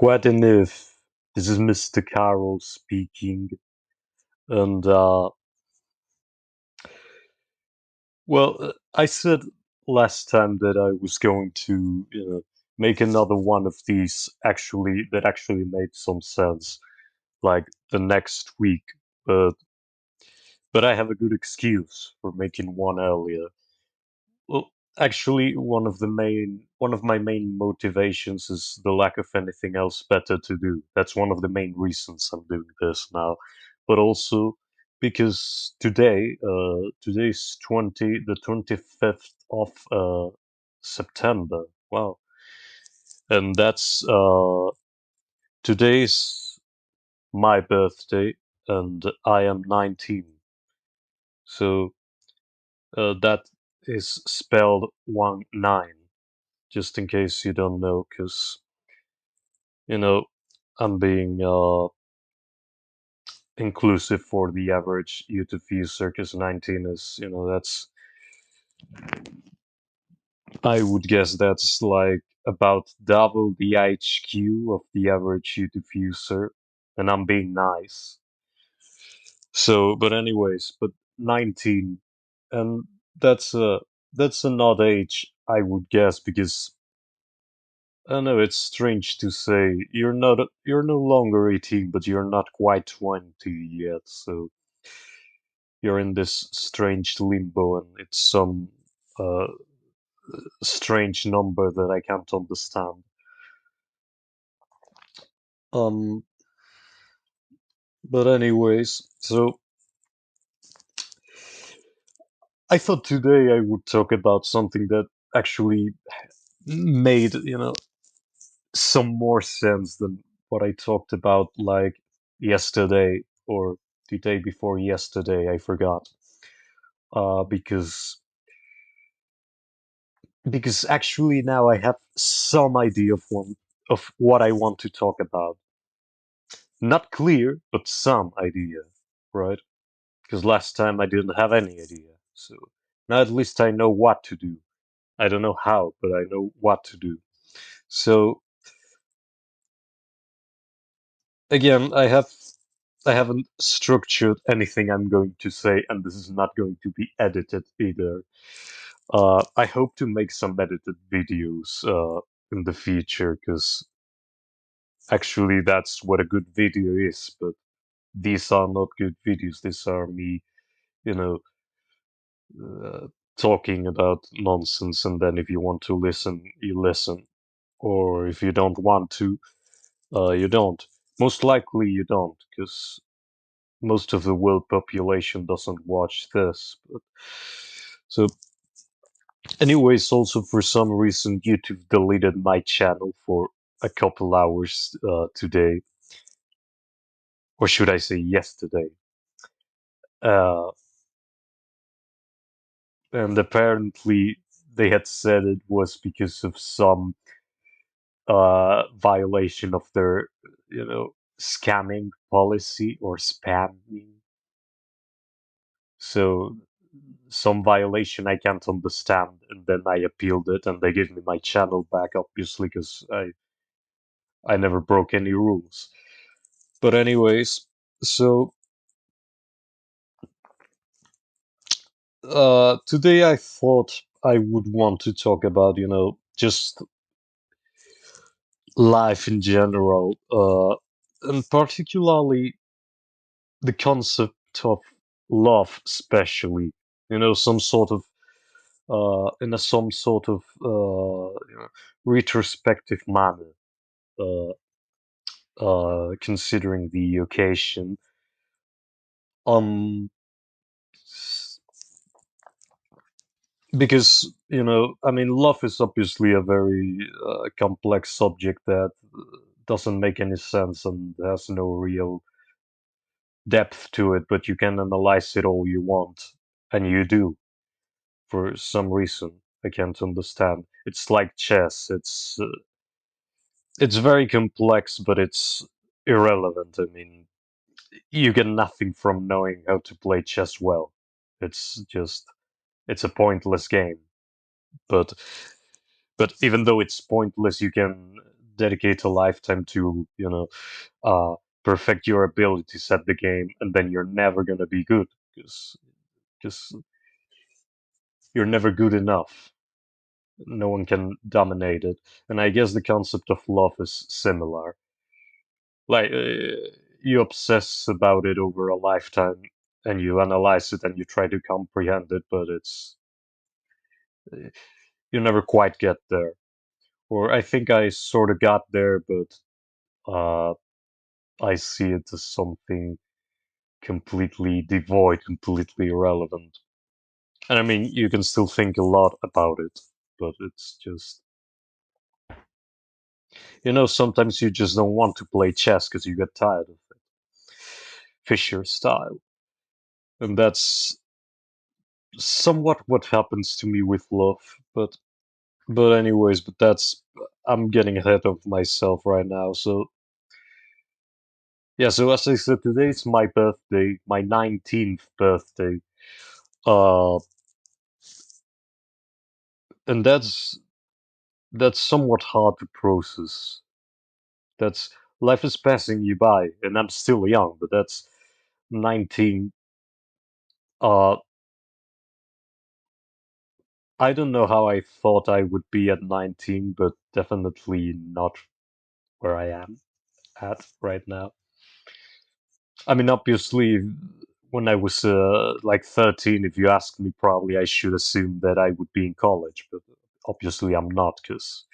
Quite enough. This is Mr. Carroll speaking. And, I said last time that I was going to, make another one of these that actually made some sense, like the next week. But, but I have a good excuse for making one earlier. Well, actually, one of my main motivations is the lack of anything else better to do. That's one of the main reasons I'm doing this now. But also because today's 25th of September. Wow. And that's today's my birthday and I am 19. So that is spelled 19. Just in case you don't know, because you know I'm being inclusive for the average YouTube user, because 19 is, that's, I would guess that's like about double the HQ of the average YouTube user, and I'm being nice. So, but anyways, but 19, and that's a that's an odd age, I would guess, because I know it's strange to say you're no longer 18, but you're not quite 20 yet, so you're in this strange limbo, and it's some uh, strange number that I can't understand. Um, but anyways, so I thought today I would talk about something that actually made, some more sense than what I talked about like yesterday or the day before yesterday. I forgot. Because actually now I have some idea of what I want to talk about. Not clear, but some idea, right? Because last time I didn't have any idea. So now at least I know what to do. I don't know how, but I know what to do. So again, I haven't structured anything I'm going to say, and this is not going to be edited either. I hope to make some edited videos in the future, because actually that's what a good video is. But these are not good videos. These are me, you know, uh, talking about nonsense, and then if you want to listen, you listen, or if you don't want to, you don't. Most likely you don't, because most of the world population doesn't watch this. But so, anyways, also for some reason, YouTube deleted my channel for a couple hours today, or should I say yesterday? Uh, and apparently they had said it was because of some violation of their, scamming policy or spamming. So some violation I can't understand, and then I appealed it, and they gave me my channel back, obviously, because I never broke any rules. But anyways, so today I thought I would want to talk about, just life in general, and particularly the concept of love, especially, some sort of in a some sort of retrospective manner, uh, considering the occasion. Um, because I mean, love is obviously a very complex subject that doesn't make any sense and has no real depth to it, but you can analyze it all you want, and you do for some reason I can't understand. It's like chess. It's very complex, but it's irrelevant. I mean, you get nothing from knowing how to play chess well. It's a pointless game. But even though it's pointless, you can dedicate a lifetime to, uh, perfect your abilities at the game, and then you're never gonna be good because you're never good enough. No one can dominate it. And I guess the concept of love is similar. Like, you obsess about it over a lifetime, and you analyze it and you try to comprehend it, but you never quite get there. Or I think I sort of got there, but uh, I see it as something completely devoid, completely irrelevant. And I mean, you can still think a lot about it, but it's just, sometimes you just don't want to play chess because you get tired of it. Fisher style. And that's somewhat what happens to me with love. But that's, I'm getting ahead of myself right now. So yeah, so as I said, today's my birthday, my 19th birthday. Uh, and that's somewhat hard to process. That's Life is passing you by, and I'm still young, but that's 19. Uh, I don't know how I thought I would be at 19, but definitely not where I am at right now. I mean, obviously, when I was like 13, if you asked me, probably I should assume that I would be in college, but obviously I'm not, because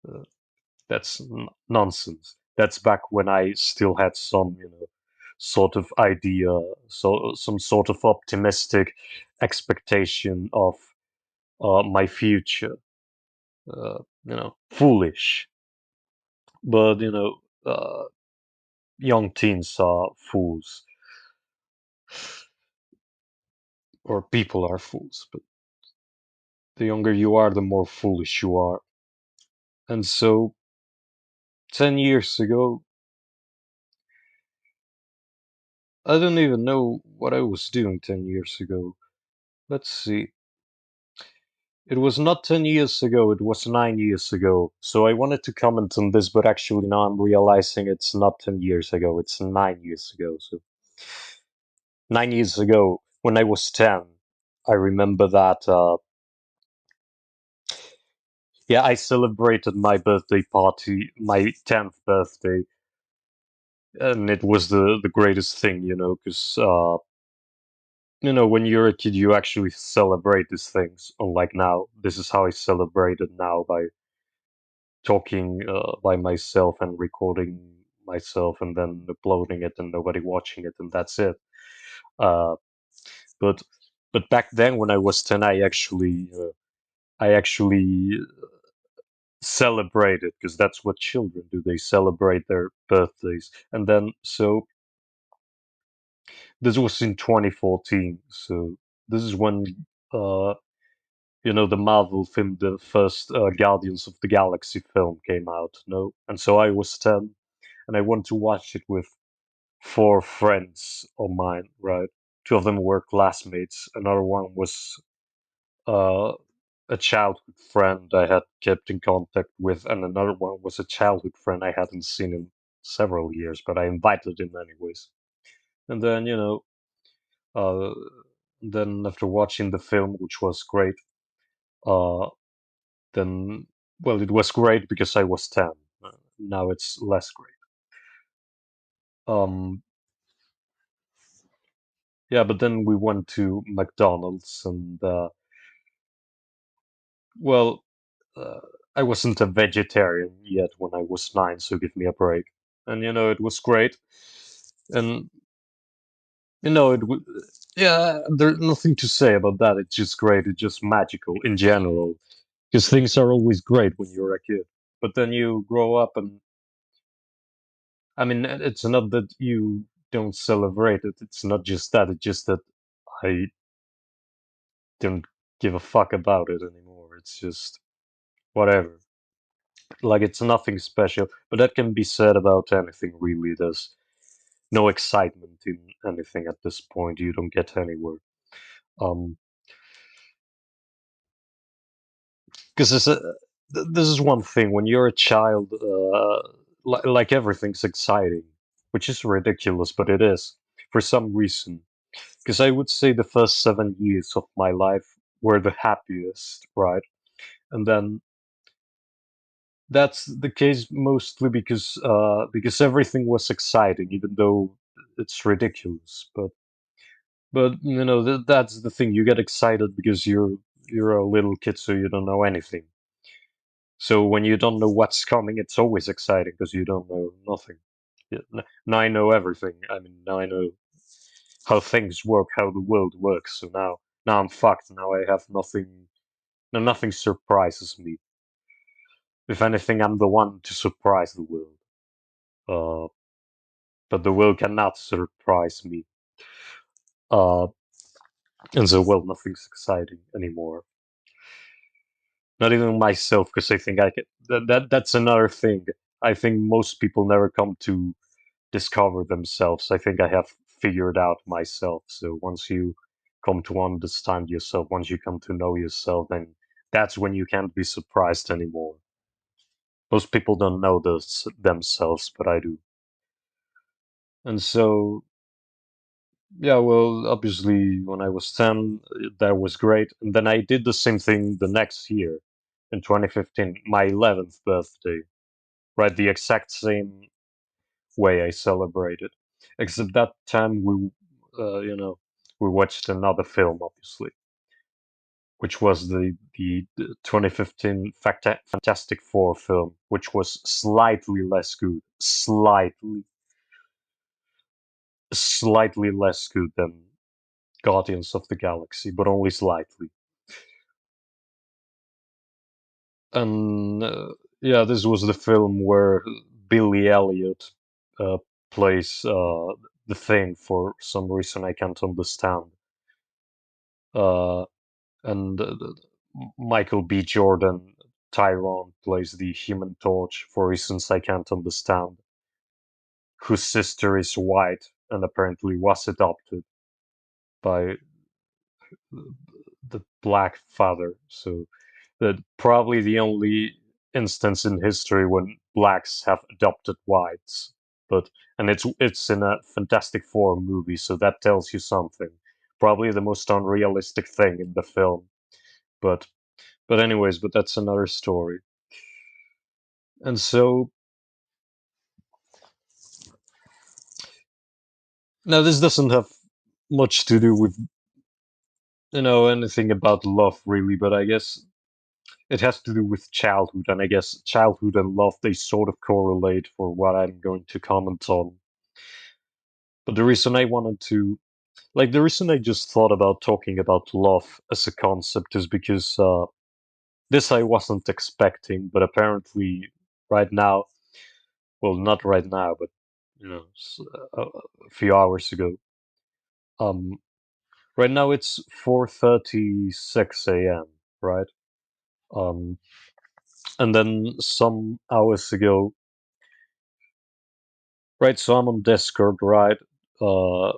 uh, that's nonsense. That's back when I still had some, sort of idea, so some sort of optimistic expectation of my future. Foolish, but young teens are fools, or people are fools. But the younger you are, the more foolish you are. And so, 10 years ago, I don't even know what I was doing 10 years ago. Let's see. It was not 10 years ago, it was 9 years ago. So I wanted to comment on this, but actually now I'm realizing it's not 10 years ago, it's 9 years ago. So 9 years ago, when I was 10, I remember that, yeah, I celebrated my birthday party, my 10th birthday, and it was the greatest thing, because, when you're a kid, you actually celebrate these things. Unlike now, this is how I celebrate it now, by talking by myself and recording myself and then uploading it and nobody watching it, and that's it. Uh, but but back then, when I was 10, I actually celebrated, because that's what children do. They celebrate their birthdays. And then, so this was in 2014. So this is when, uh, the Marvel film, the first Guardians of the Galaxy film came out. No, and so I was 10, and I wanted to watch it with four friends of mine. Right, two of them were classmates. Another one was uh, a childhood friend I had kept in contact with, and another one was a childhood friend I hadn't seen in several years, but I invited him anyways. And then, uh, then after watching the film, which was great, uh, then, well, it was great because I was 10. Now it's less great. Um, yeah, but then we went to McDonald's, and, well, uh, I wasn't a vegetarian yet when I was 9, so give me a break. And it was great, and yeah, there's nothing to say about that. It's just great. It's just magical in general, because things are always great when you're a kid. But then you grow up, and I mean, it's not that you don't celebrate it. It's not just that. It's just that I don't give a fuck about it anymore. It's just whatever. Like, it's nothing special, but that can be said about anything, really. There's no excitement in anything at this point. You don't get anywhere. Um, because this is one thing when you're a child, like everything's exciting, which is ridiculous, but it is for some reason. Because I would say the first 7 years of my life were the happiest, right? And then that's the case mostly because everything was exciting, even though it's ridiculous. But that's the thing. You get excited because you're a little kid, so you don't know anything. So when you don't know what's coming, it's always exciting because you don't know nothing. Yeah, now I know everything. I mean, now I know how things work, how the world works. So now I'm fucked. Now I have nothing. Now nothing surprises me. If anything, I'm the one to surprise the world. Uh, but the world cannot surprise me. Uh, and so, well, nothing's exciting anymore. Not even myself, because I think I can. That's another thing. I think most people never come to discover themselves. I think I have figured out myself. So once you come to understand yourself, once you come to know yourself, then that's when you can't be surprised anymore. Most people don't know this themselves, but I do. And so, yeah, well, obviously, when I was 10, that was great. And then I did the same thing the next year in 2015, my 11th birthday, right? The exact same way I celebrated. Except that time we watched another film, obviously, which was the 2015 Fantastic Four film, which was slightly less good, slightly less good than Guardians of the Galaxy, but only slightly. And yeah, this was the film where Billy Elliot uh, plays the Thing for some reason I can't understand. Uh, and Michael B. Jordan, Tyrone, plays the Human Torch for reasons I can't understand, whose sister is white and apparently was adopted by the black father. So that probably the only instance in history when blacks have adopted whites. But and it's in a Fantastic Four movie, so that tells you something. Probably the most unrealistic thing in the film. But but that's another story. And so now this doesn't have much to do with anything about love really, but I guess it has to do with childhood, and I guess childhood and love they sort of correlate for what I'm going to comment on. But the reason I wanted to the reason I just thought about talking about love as a concept is because this I wasn't expecting, but apparently right now, well, not right now, but a few hours ago. Um, right now it's 4:36 a.m. Right, um, and then some hours ago, right. So I'm on Discord, right? Uh,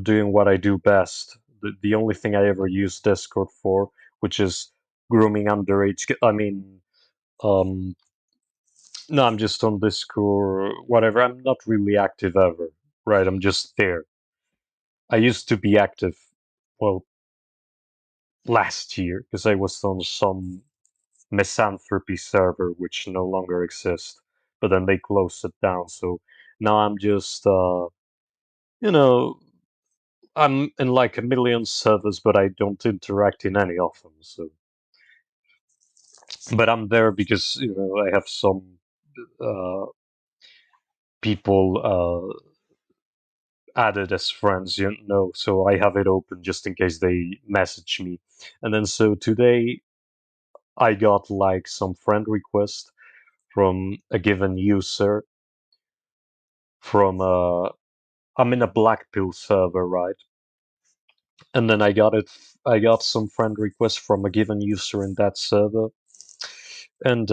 doing what I do best. The only thing I ever use Discord for, which is grooming underage. I mean, um, no, I'm just on Discord, whatever. I'm not really active ever, right? I'm just there. I used to be active, well, last year because I was on some misanthropy server which no longer exists, but then they closed it down. So now I'm just, you know, I'm in like a million servers, but I don't interact in any of them. So, but I'm there because I have some uh, people added as friends, so I have it open just in case they message me. And then so today I got like some friend request from a given user from I'm in a black pill server, right? And then I got some friend requests from a given user in that server. And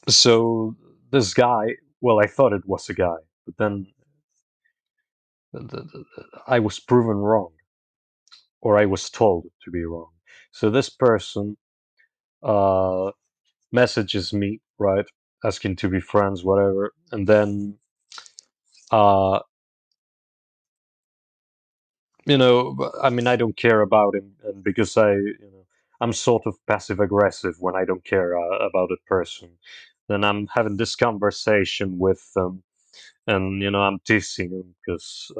so this guy, well, I thought it was a guy, but then I was proven wrong, or I was told to be wrong. So this person uh, messages me, right, asking to be friends, whatever, and then uh, I mean, I don't care about him, and because I'm sort of passive aggressive when I don't care about a person. Then I'm having this conversation with them, and I'm teasing him because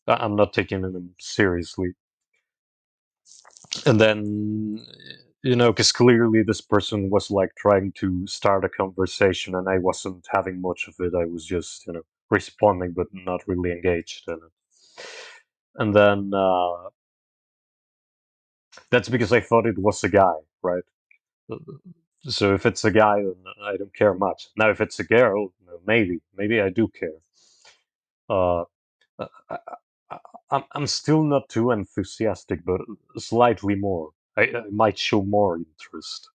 I'm not taking him seriously. And then, because clearly this person was like trying to start a conversation, and I wasn't having much of it. I was just, responding, but not really engaged in it. And then that's because I thought it was a guy, right? So if it's a guy, then I don't care much. Now, if it's a girl, maybe I do care. Uh, I, I'm still not too enthusiastic, but slightly more. I might show more interest.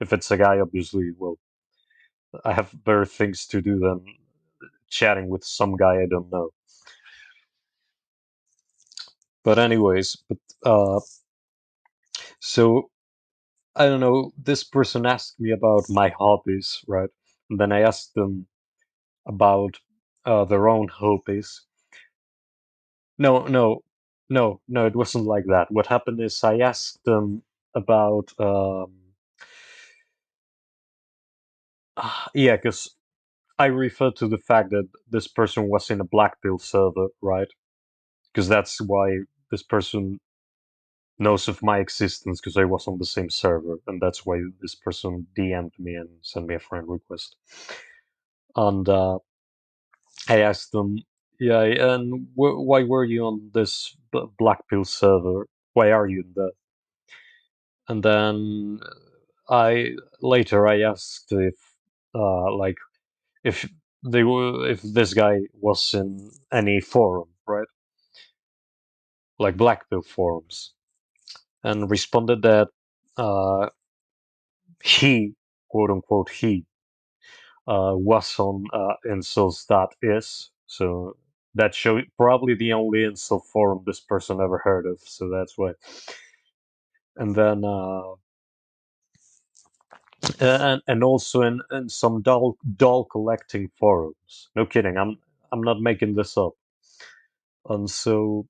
If it's a guy, obviously, well, I have better things to do than chatting with some guy I don't know. But anyways, so I don't know. This person asked me about my hobbies, right? And then I asked them about their own hobbies. No, no, no. It wasn't like that. What happened is I asked them about yeah, because I refer to the fact that this person was in a black pill server, right? Because that's why this person knows of my existence because I was on the same server, and that's why this person DM'd me and sent me a friend request. And I asked them, yeah, and why were you on this black pill server? Why are you in that? And then I later I asked if, like, if if this guy was in any forum, right? Like black pill forums, and responded that uh, he, quote unquote, he was on incels.is. So that show probably the only incel forum this person ever heard of. So that's why. And then and also in some doll collecting forums. No kidding. I'm not making this up. And so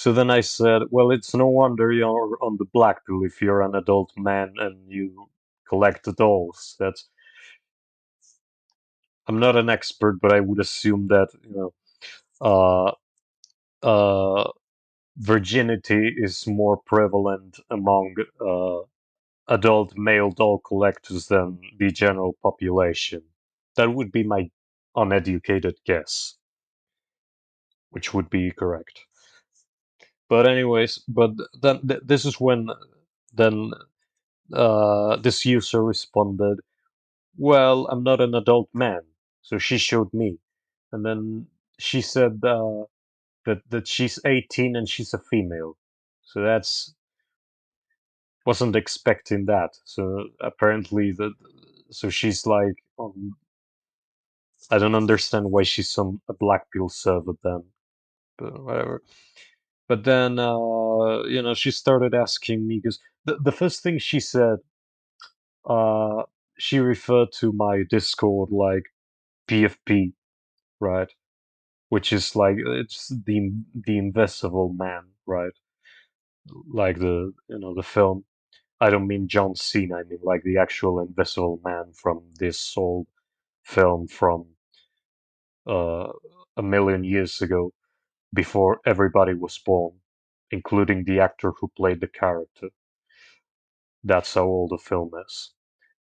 then I said, well, it's no wonder you're on the black pill if you're an adult man and you collect dolls. That's I'm not an expert, but I would assume that uh, uh, virginity is more prevalent among adult male doll collectors than the general population. That would be my uneducated guess, which would be correct. But anyways, but then this is when then this user responded, "Well, I'm not an adult man," so she showed me, and then she said that she's 18 and she's a female. So that's wasn't expecting that. So apparently so she's like I don't understand why she's on a black pill server then, but whatever. But then she started asking me because the first thing she said, uh she referred to my Discord like PFP, right? Which is like it's the Invisible Man, right? Like the film. I don't mean John Cena. I mean like the actual Invisible Man from this old film from uh, a million years ago, before everybody was born, including the actor who played the character. That's how old the film is.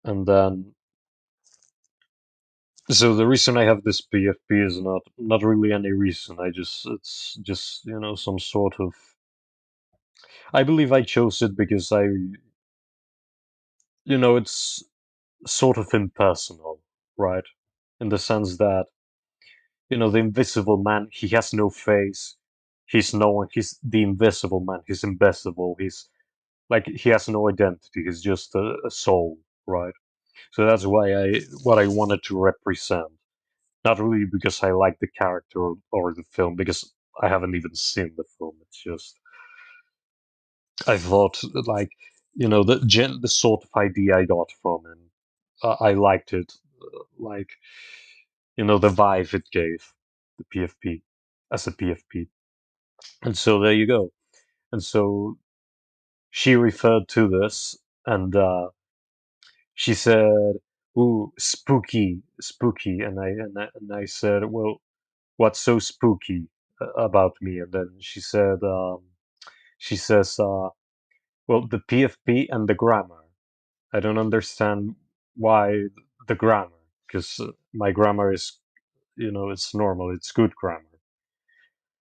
And then, so the reason I have this PFP is not really any reason. It's just some sort of. I believe I chose it because it's sort of impersonal, right? In the sense that the Invisible Man, he has no face. He's no one. He's the Invisible Man. He's invisible. He's like he has no identity. He's just a soul, right? So that's why what I wanted to represent. Not really because I like the character or the film, because I haven't even seen the film. It's just I thought like the sort of idea I got from him. I liked it, like the vibe it gave the PFP as a PFP, and so there you go. And so she referred to this, and she said, "Ooh, spooky, spooky," and I said, "Well, what's so spooky about me?" And then she says, "Well, the PFP and the grammar. I don't understand why the grammar, because my grammar is, it's normal, it's good grammar."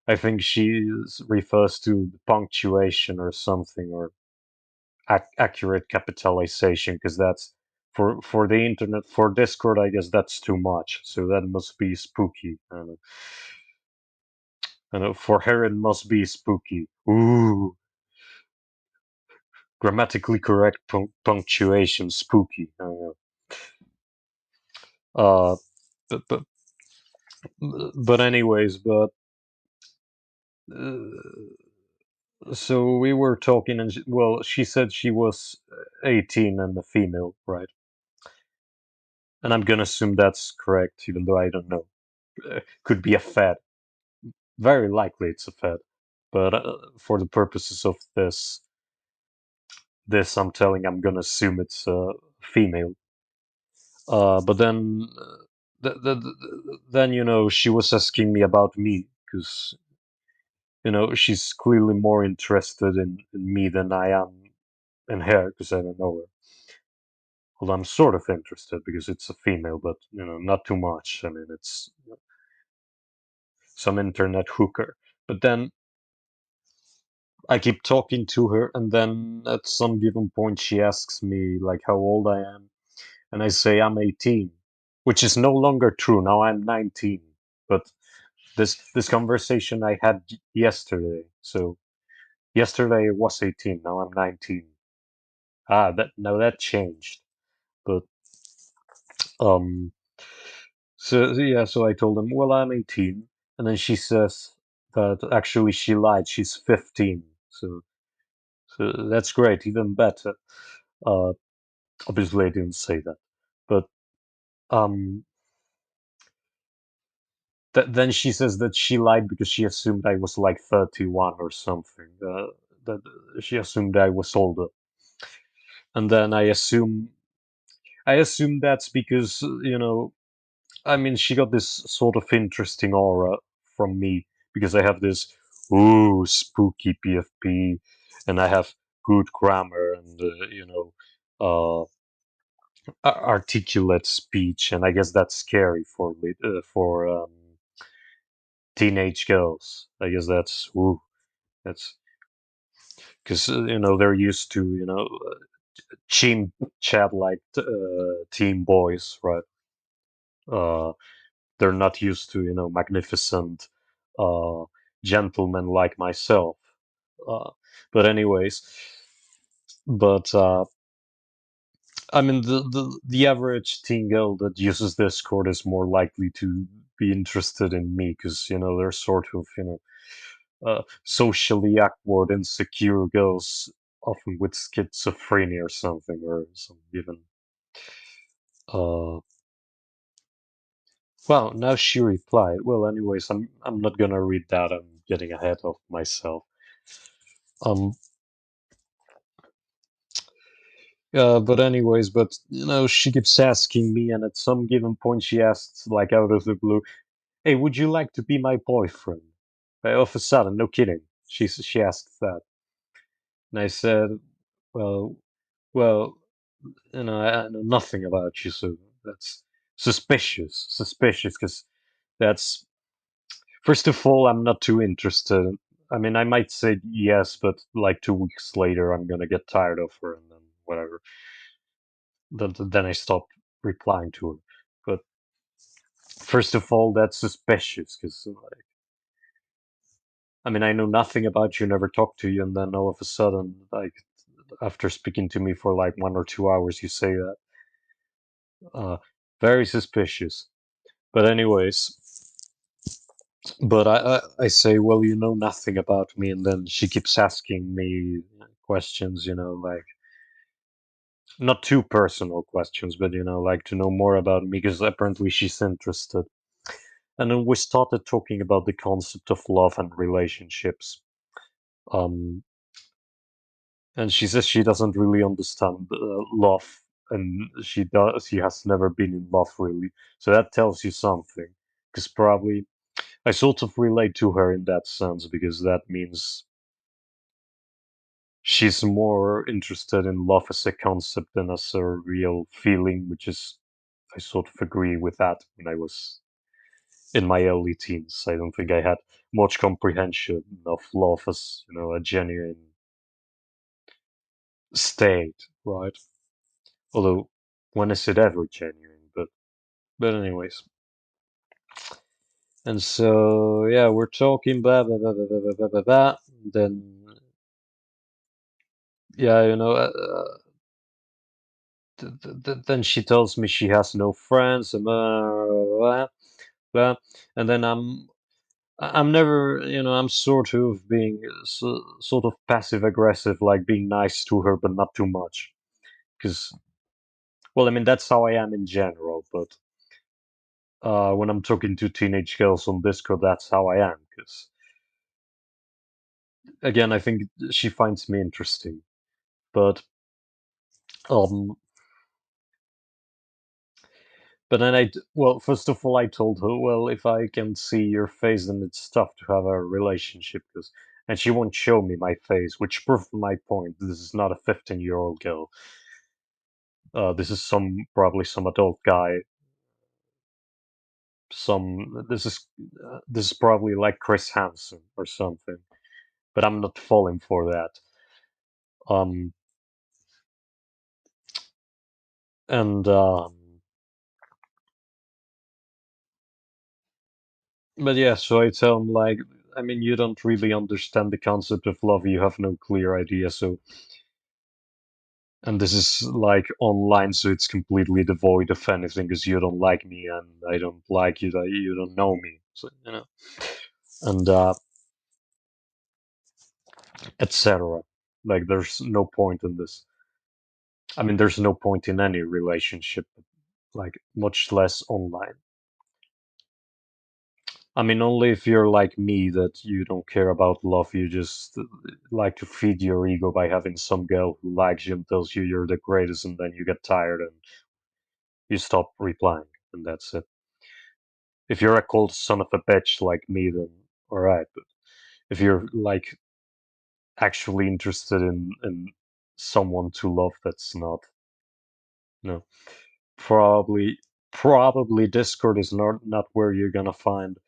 I think she refers to the punctuation or something, or accurate capitalization, because that's for the internet. For Discord, I guess that's too much, so that must be spooky. I know for her it must be spooky. Ooh, grammatically correct punctuation, spooky. I know. Uh, but but but anyways, but so we were talking, and well, she said she was 18 and a female, right? And I'm gonna assume that's correct, even though I don't know. Could be a fad. Very likely it's a fad. But for the purposes of this I'm gonna assume it's female. But then, then she was asking me about me, because she's clearly more interested in me than I am in her, because I don't know her. Although I'm sort of interested because it's a female, but not too much. I mean, it's some internet hooker. But then I keep talking to her, and then at some given point she asks me like how old I am, and I say I'm 18, which is no longer true. Now I'm 19. But this conversation I had yesterday. So yesterday I was 18. Now I'm 19. That changed. But um, so I told him, well, I'm 18, and then she says that actually she lied. She's 15. So that's great, even better. Uh, Obviously I didn't say that, but um, then she says that she lied because she assumed I was like 31 or something. That she assumed I was older, and then I assume that's because I mean, she got this sort of interesting aura from me because I have this ooh spooky PFP, and I have good grammar and uh, articulate speech, and I guess that's scary for teenage girls. I guess that's ooh, that's because they're used to chimp chat like teen boys, right? Uh, they're not used to magnificent uh, gentlemen like myself. Uh, but anyways, but I mean the average teen girl that uses Discord is more likely to be interested in me because they're sort of socially awkward, insecure girls, often with schizophrenia or something, or some even. Uh, well, now she replied. Well, anyways, I'm not gonna read that. I'm getting ahead of myself. Um. But anyways, but she keeps asking me, and at some given point, she asks, like out of the blue, "Hey, would you like to be my boyfriend?" All of a sudden, no kidding. She asked that, and I said, "Well, well, I know nothing about you, so that's suspicious. Suspicious, because that's first of all, I'm not too interested. I mean, I might say yes, but like 2 weeks later, I'm gonna get tired of her, and then whatever. Then I stop replying to her. But first of all, that's suspicious because, like, I mean, I know nothing about you, never talked to you, and then all of a sudden, like, after speaking to me for like 1 or 2 hours, you say that. Uh, Very suspicious. But anyways, but I say, well, you know nothing about me, and then she keeps asking me. questions, like not too personal questions, but like to know more about me because apparently she's interested. And then we started talking about the concept of love and relationships. Um, and she says she doesn't really understand love, and she has never been in love really. So that tells you something, because probably I sort of relate to her in that sense because that means she's more interested in love as a concept than as a real feeling, which is I sort of agree with that when I was in my early teens. I don't think I had much comprehension of love as, a genuine state, right? Although, when is it ever genuine? But anyways. And so, yeah, we're talking blah, blah, blah, blah, blah, blah, blah, blah, blah. Then, yeah, then she tells me she has no friends, and blah, blah, blah, blah. And then I'm never, I'm sort of being sort of passive aggressive, like being nice to her, but not too much. Because, well, I mean, that's how I am in general. But when I'm talking to teenage girls on Discord, that's how I am. Because, again, I think she finds me interesting. But, um, but then well, first of all, I told her, well, if I can see your face, then it's tough to have a relationship. And she won't show me my face, which proved my point. This is not a 15-year-old girl. This is probably some adult guy. This is probably like Chris Hansen or something. But I'm not falling for that. Um, and but yeah, so I tell him like, I mean, you don't really understand the concept of love. You have no clear idea. So, and this is like online, so it's completely devoid of anything because you don't like me and I don't like you. That you don't know me. So, and etc. Like, there's no point in this. I mean, there's no point in any relationship, like much less online. I mean, only if you're like me that you don't care about love, you just like to feed your ego by having some girl who likes you and tells you you're the greatest, and then you get tired and you stop replying, and that's it. If you're a cold son of a bitch like me, then alright, but if you're like actually interested in someone to love, that's not, no. Probably probably Discord is not where you're gonna find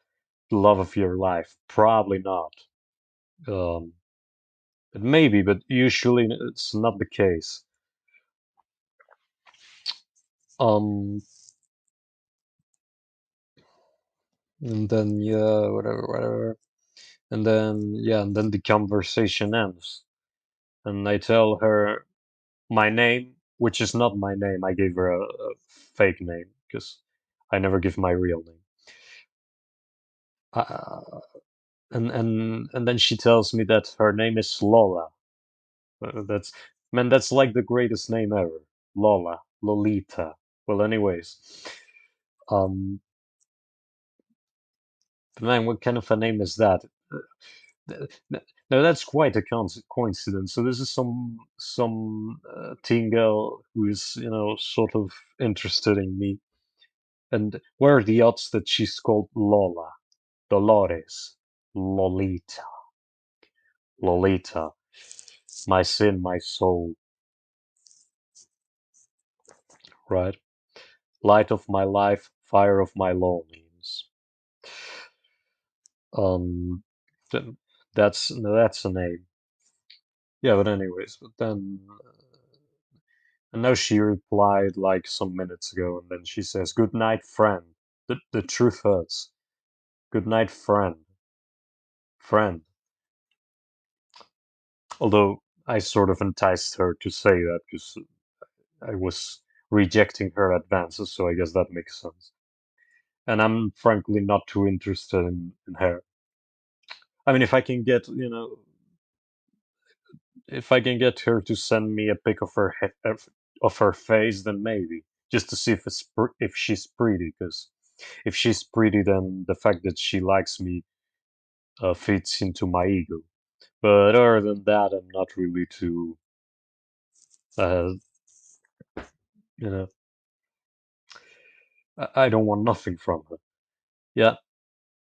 the love of your life. Probably not. Um, but maybe, but usually it's not the case. Um, and then yeah, whatever, whatever. And then yeah, and then the conversation ends. And I tell her my name, which is not my name. I gave her a fake name because I never give my real name. Uh, and then she tells me that her name is Lola. That's man, that's like the greatest name ever. Lola, Lolita. Well, anyways, um, man, what kind of a name is that? No, that's quite a coincidence. So this is some teen girl who is, sort of interested in me. And where are the odds that she's called Lola, Dolores, Lolita, Lolita, my sin, my soul, right? Light of my life, fire of my longings. Um, th- that's a name. Yeah, but anyways, but then, and now she replied like some minutes ago, and then she says, "Good night, friend. The truth hurts. Good night, friend, friend." Although I sort of enticed her to say that because I was rejecting her advances, so I guess that makes sense. And I'm frankly not too interested in her. I mean, if I can get, if I can get her to send me a pic of her of her face, then maybe just to see if she's pretty. Because if she's pretty, then the fact that she likes me fits into my ego. But other than that, I'm not really too, uh, you know, I don't want nothing from her. Yeah,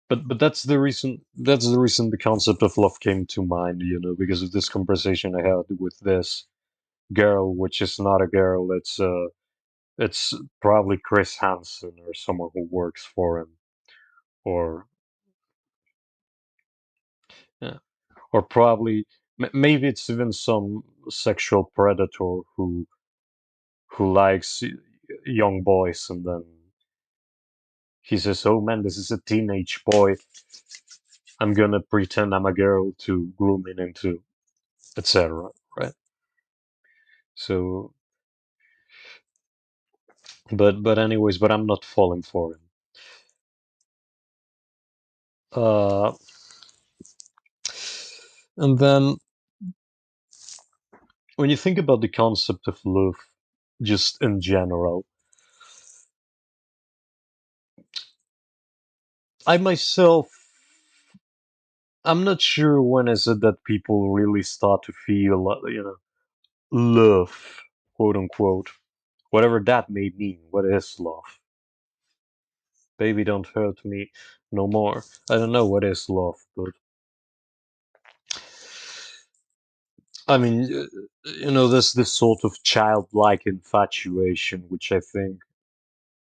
but that's the reason. That's the reason the concept of love came to mind. Because of this conversation I had with this girl, which is not a girl. It's probably Chris Hansen or someone who works for him, or yeah, or probably maybe it's even some sexual predator who likes young boys, and then he says, "Oh man, this is a teenage boy. I'm gonna pretend I'm a girl to groom him into, etc." Right? So, but anyways, but I'm not falling for him. Uh, and then when you think about the concept of love, just in general, I myself, I'm not sure when is it that people really start to feel, love, quote unquote, whatever that may mean. What is love? Baby, don't hurt me no more. I don't know what is love, but I mean, there's this sort of childlike infatuation, which I think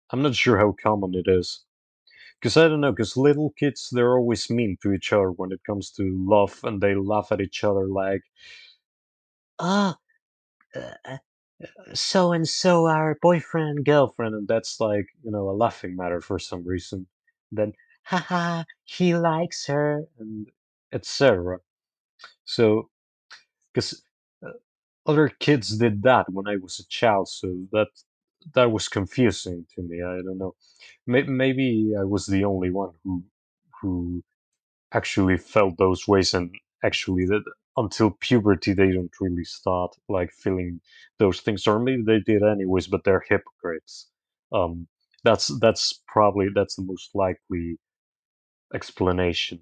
I'm not sure how common it is. Because I don't know, because little kids, they're always mean to each other when it comes to love, and they laugh at each other like, ah, so and so our boyfriend and girlfriend, and that's like, a laughing matter for some reason. Then, haha, he likes her, and etc. So, because other kids did that when I was a child, so that was confusing to me. I don't know. Maybe I was the only one who actually felt those ways, and actually that until puberty they don't really start like feeling those things, or maybe they did anyways, but they're hypocrites. um that's the most likely explanation.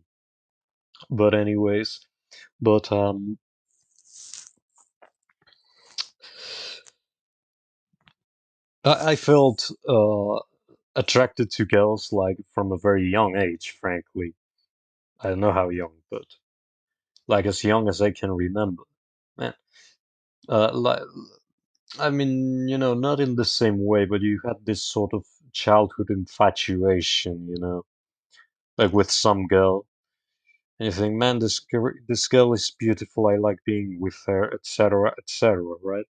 But anyways, but I felt attracted to girls like from a very young age, frankly. I don't know how young, but like as young as I can remember. Man, like, I mean, not in the same way, but you had this sort of childhood infatuation, like with some girl, and you think, man, this girl is beautiful. I like being with her, etc., etc. Right?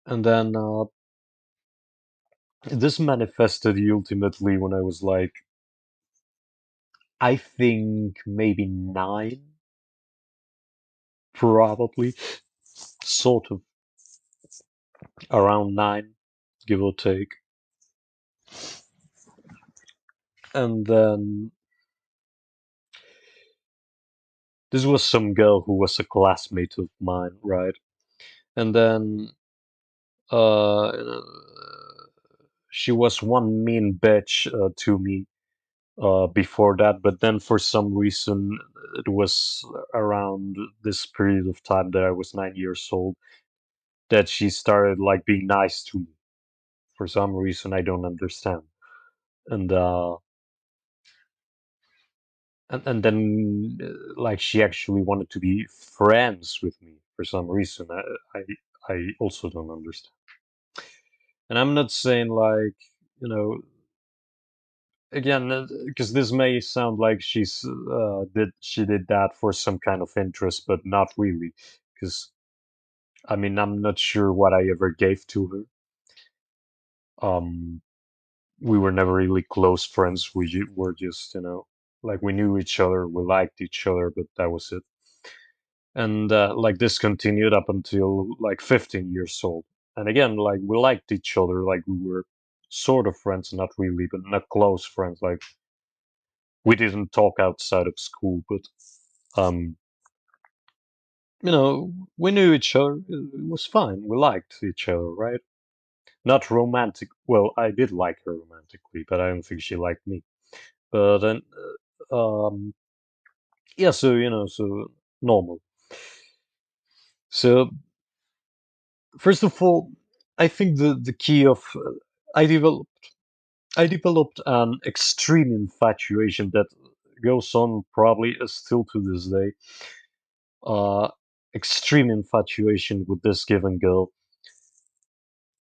And then this manifested ultimately when I was like, I think maybe 9, probably, sort of around 9, give or take. And then this was some girl who was a classmate of mine, right? And then uh, she was one mean bitch to me before that, but then for some reason, it was around this period of time that I was 9 years old that she started like being nice to me for some reason I don't understand. And and then like she actually wanted to be friends with me for some reason. I also don't understand. And I'm not saying like, you know again, because this may sound like she did that for some kind of interest, but not really. Because I mean, I'm not sure what I ever gave to her. We were never really close friends. Were just, like we knew each other, we liked each other, but that was it. And like this continued up until like 15 years old. And again, like we liked each other, like we were sort of friends, not really, but not close friends. Like we didn't talk outside of school, but um, we knew each other. It was fine. We liked each other, right? Not romantic. Well, I did like her romantically, but I don't think she liked me. But then, yeah. So so normal. So first of all, I think the key of I developed I developed an extreme infatuation that goes on probably still to this day. Uh, Extreme infatuation with this given girl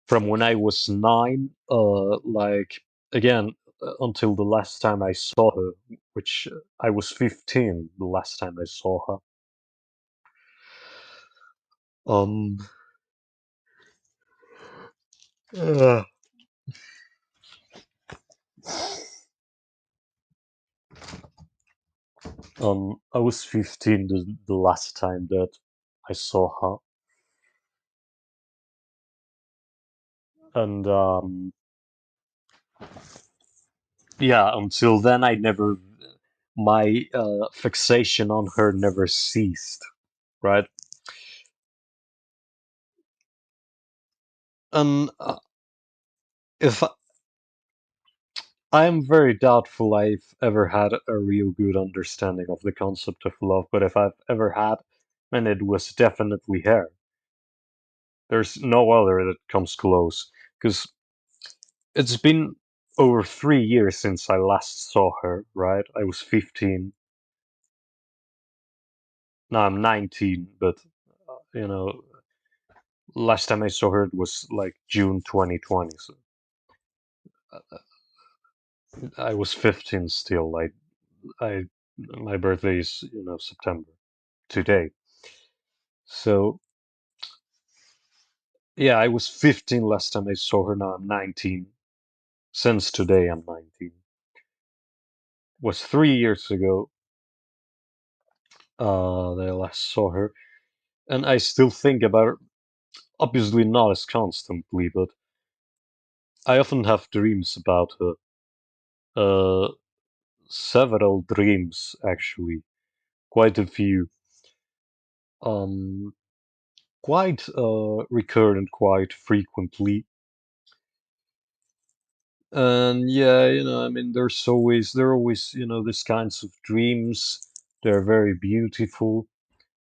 from when I was 9, like again until the last time I saw her, which I was 15 the last time I saw her. Um, uh, I was 15 the last time that I saw her, and yeah, until then I never my fixation on her never ceased, right? And if I am very doubtful I've ever had a real good understanding of the concept of love, but if I've ever had, then it was definitely her. There's no other that comes close, because it's been over 3 years since I last saw her, right? I was 15. Now I'm 19, but you know, last time I saw her it was like June 2020. So I was 15 still. I, my birthday is September today. So yeah, I was 15 last time I saw her. Now I'm 19. Since today I'm 19. Was 3 years ago that I last saw her, and I still think about her. Obviously not as constantly, but I often have dreams about her. Uh, Several dreams actually, quite a few. Um, Quite recurrent, quite frequently. And yeah, I mean, there are always, these kinds of dreams. They're very beautiful,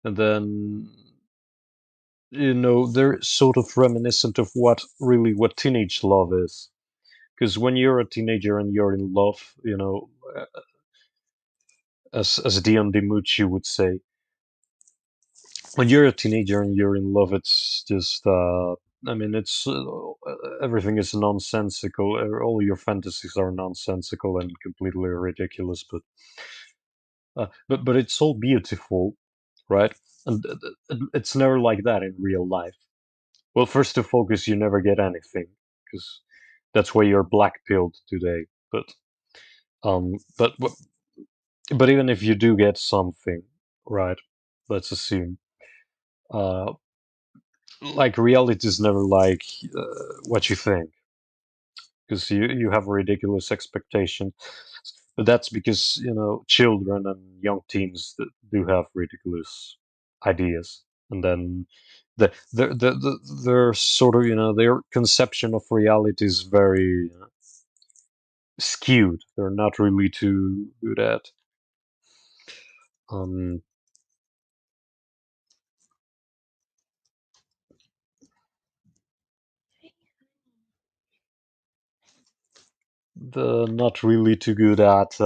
and then they're sort of reminiscent of what teenage love is. Because when you're a teenager and you're in love, as Dion DiMucci would say, when you're a teenager and you're in love, it's just, I mean, it's everything is nonsensical. All your fantasies are nonsensical and completely ridiculous, but it's all beautiful, right? And it's never like that in real life. Well, first to focus, you never get anything because that's why you're black pilled today. But um, but but but even if you do get something, right? Let's assume, uh, like reality is never like what you think, because you have ridiculous expectations. But that's because children and young teens do have ridiculous ideas, and then their sort of their conception of reality is very skewed. They're not really too good at um the not really too good at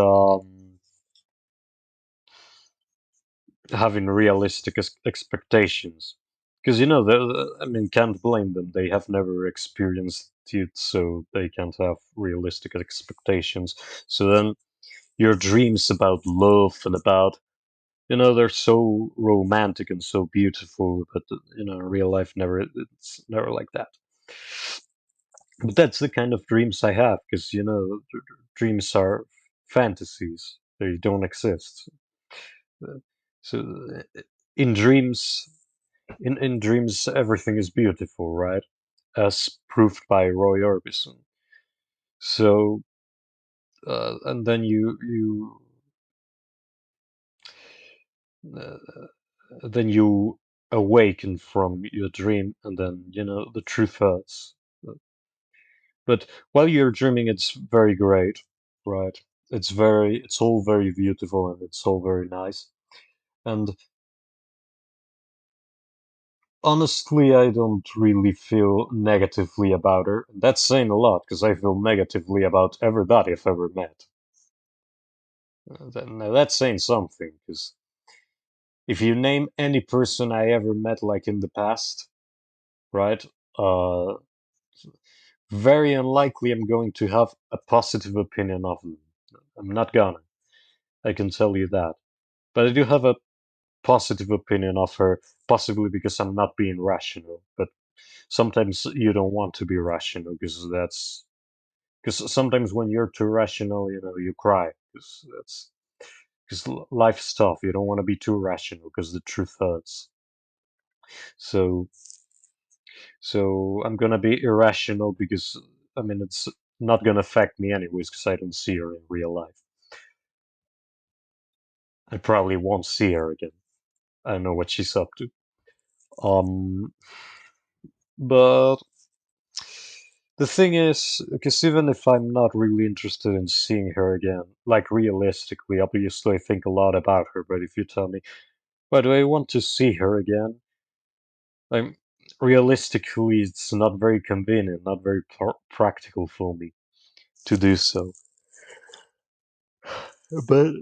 having realistic expectations. Because I mean, can't blame them. They have never experienced it, so they can't have realistic expectations. So then your dreams about love and about they're so romantic and so beautiful, but real life it's never like that. But that's the kind of dreams I have, because dreams are fantasies. They don't exist. Uh, So in dreams, in dreams, everything is beautiful, right? As proved by Roy Orbison. So and then uh, you awaken from your dream, and then the truth hurts. But while you're dreaming, it's very great, right? It's all very beautiful and it's all very nice. And honestly, I don't really feel negatively about her. That's saying a lot because I feel negatively about everybody I've ever met. Now that's saying something because if you name any person I ever met, like in the past, right? Uh, very unlikely I'm going to have a positive opinion of them. I'm not gonna. I can tell you that. But I do have a positive opinion of her, possibly because I'm not being rational. But sometimes you don't want to be rational because sometimes when you're too rational, you cry because life's tough. You don't want to be too rational because the truth hurts. So I'm gonna be irrational because I mean it's not gonna affect me anyways because I don't see her in real life. I probably won't see her again. I don't know what she's up to. Um, but the thing is, because even if I'm not really interested in seeing her again, like realistically, obviously I think a lot about her, but if you tell me, why do I want to see her again? I'm realistically, it's not very convenient, not very practical for me to do so. But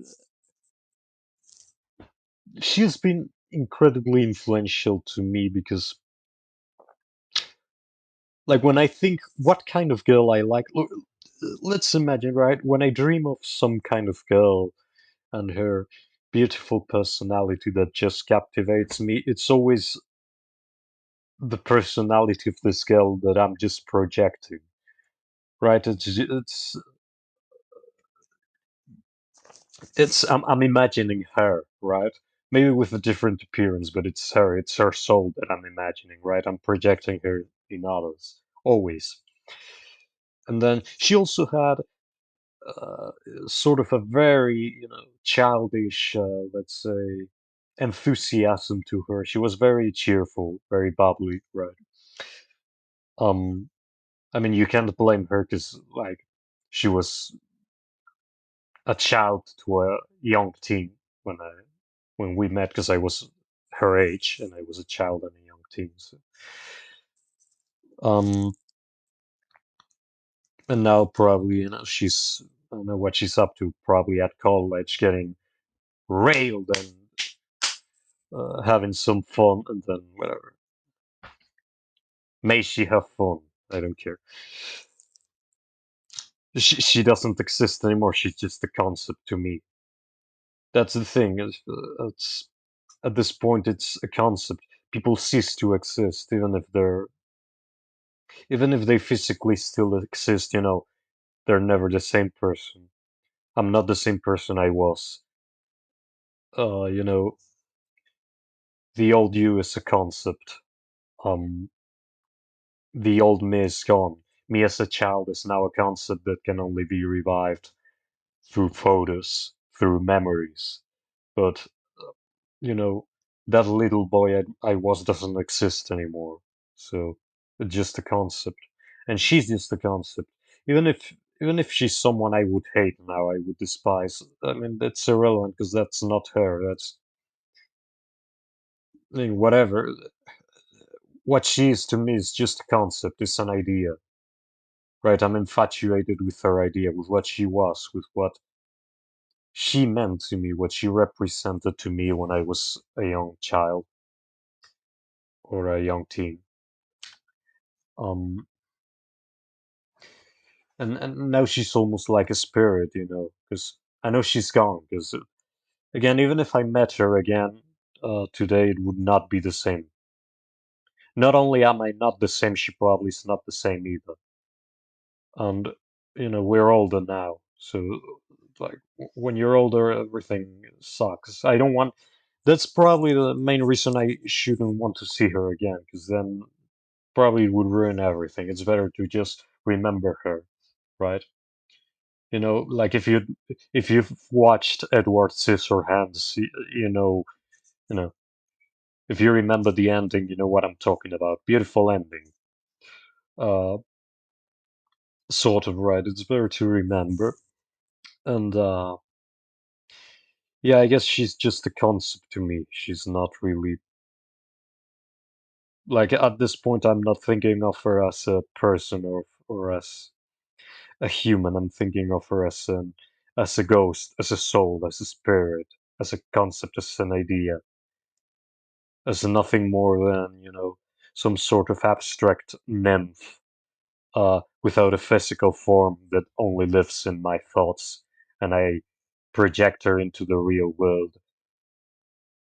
she's been incredibly influential to me because, like, when I think what kind of girl I like, let's imagine, right? When I dream of some kind of girl and her beautiful personality that just captivates me, it's always the personality of this girl that I'm just projecting, right? I'm imagining her, right? Maybe with a different appearance, but it's her. It's her soul that I'm imagining, right? I'm projecting her in others, always. And then she also had uh, sort of a very, childish, let's say, enthusiasm to her. She was very cheerful, very bubbly, right? Um, I mean, you can't blame her because, like, she was a child to a young teen when we met because I was her age and I was a child and a young teen. So, um, and now probably she's I don't know what she's up to. Probably at college, getting railed and having some fun, and then whatever. May she have fun. I don't care. She doesn't exist anymore. She's just a concept to me. That's the thing. It's at this point it's a concept. People cease to exist, even if they physically still exist. They're never the same person. I'm not the same person I was. Uh, you know, the old you is a concept. Um, the old me is gone. Me as a child is now a concept that can only be revived through photos, through memories. But, you know, that little boy I was doesn't exist anymore. So it's just a concept. And she's just a concept. Even if she's someone I would hate now, I would despise. I mean, that's irrelevant because that's not her. I mean, whatever. What she is to me is just a concept. It's an idea, right? I'm infatuated with her idea, with what she was, with what she meant to me, what she represented to me when I was a young child or a young teen. Um, and now she's almost like a spirit, because I know she's gone. Because again, even if I met her again today, it would not be the same. Not only am I not the same, she probably is not the same either. And we're older now, so like when you're older, everything sucks. I don't want. That's probably the main reason I shouldn't want to see her again, because then probably it would ruin everything. It's better to just remember her, right? Like if you've watched Edward Scissorhands, you know If you remember the ending, you know what I'm talking about. Beautiful ending. Uh, sort of right. It's better to remember. And yeah, I guess she's just a concept to me. She's not really like at this point. I'm not thinking of her as a person or as a human. I'm thinking of her as a ghost, as a soul, as a spirit, as a concept, as an idea, as nothing more than some sort of abstract nymph without a physical form that only lives in my thoughts, and I project her into the real world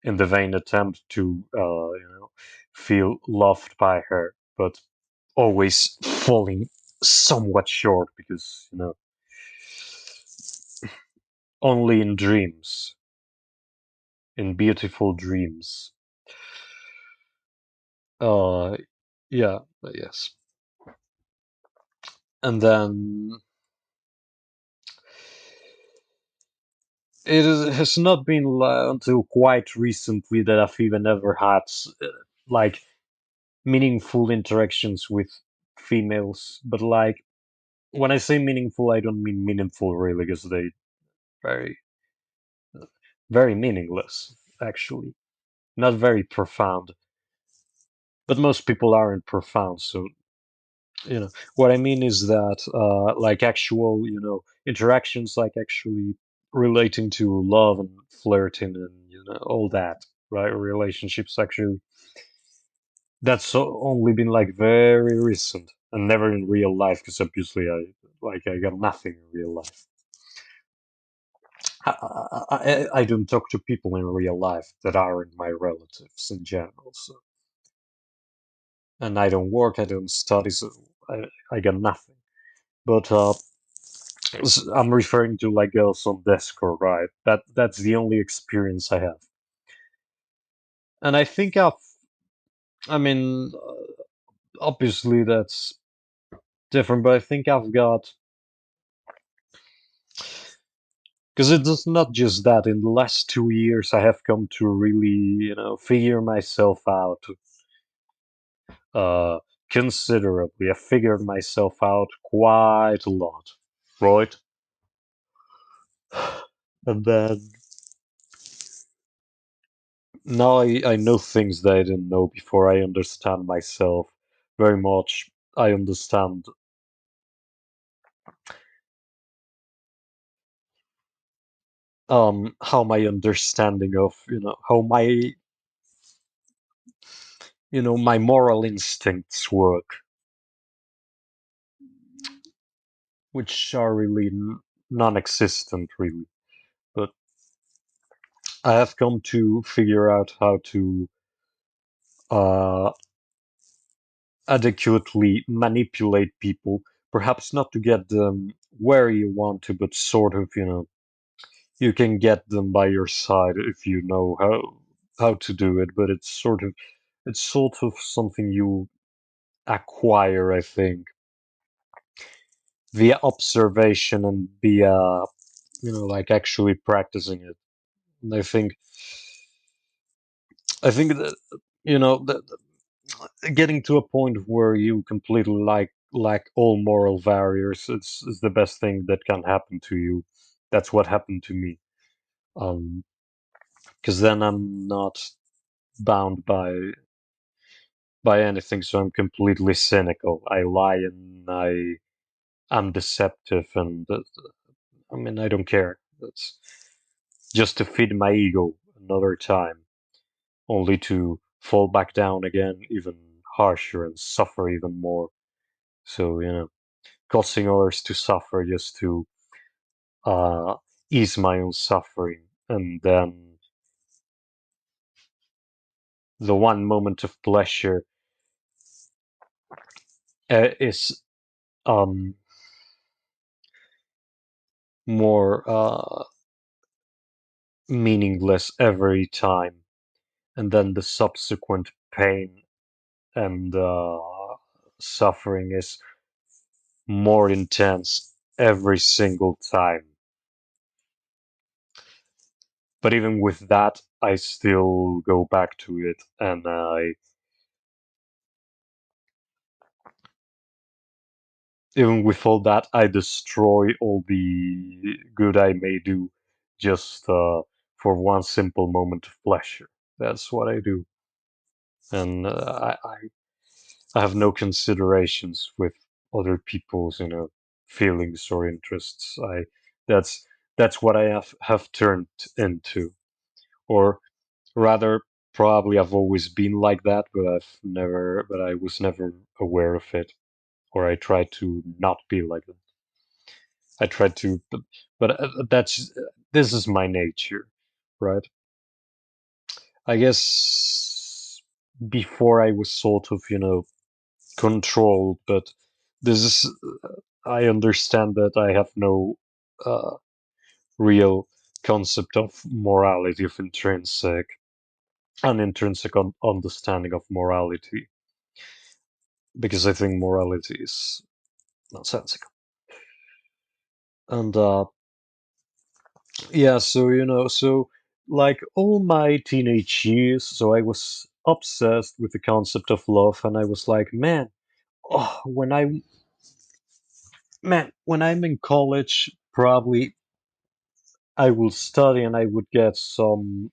in the vain attempt to feel loved by her, but always falling somewhat short because only in dreams, in beautiful dreams. Uh, yeah, yes. And then has not been until quite recently that I've even ever had like meaningful interactions with females. But like when I say meaningful, I don't mean meaningful really, because they very very meaningless actually, not very profound. But most people aren't profound, so what I mean is that like actual interactions, like actually relating to love and flirting and all that, right? Relationships actually, that's only been like very recent and never in real life, because obviously I got nothing in real life. I don't talk to people in real life that aren't my relatives in general, so. And I don't work, I don't study, so I got nothing. But I'm referring to like girls on Discord, right? That's the only experience I have, and I think I mean, obviously that's different, but I think I've got, because it's not just that. In the last 2 years, I have come to really, figure myself out uh, considerably. I figured myself out quite a lot, right? And then now I know things that I didn't know before. I understand myself very much. I understand how my understanding of how my moral instincts work, which are really non-existent really. But I have come to figure out how to uh, adequately manipulate people, perhaps not to get them where you want to, but sort of you can get them by your side if you know how to do it. But it's sort of something you acquire, I think, via observation and via like actually practicing it. And I think that that getting to a point where you completely lack all moral barriers is the best thing that can happen to you. That's what happened to me. Because then I'm not bound by anything, so I'm completely cynical. I lie and I'm deceptive, and I mean I don't care. That's just to feed my ego another time, only to fall back down again even harsher and suffer even more. So causing others to suffer just to uh, ease my own suffering, and then the one moment of pleasure is um, more meaningless every time, and then the subsequent pain and suffering is more intense every single time. But even with that, I still go back to it, and I even with all that, I destroy all the good I may do just for one simple moment of pleasure. That's what I do, and I have no considerations with other people's, feelings or interests. That's that's what I have turned into, or rather, probably I've always been like that, but I was never aware of it, or I tried to not be like that. I tried to, but this is my nature, right? I guess before I was sort of, controlled, but this is, I understand that I have no uh, real concept of morality, of an intrinsic understanding of morality, because I think morality is nonsensical. And yeah, so like all my teenage years, so I was obsessed with the concept of love, and I was like, oh, when I'm in college, probably I will study and I would get some.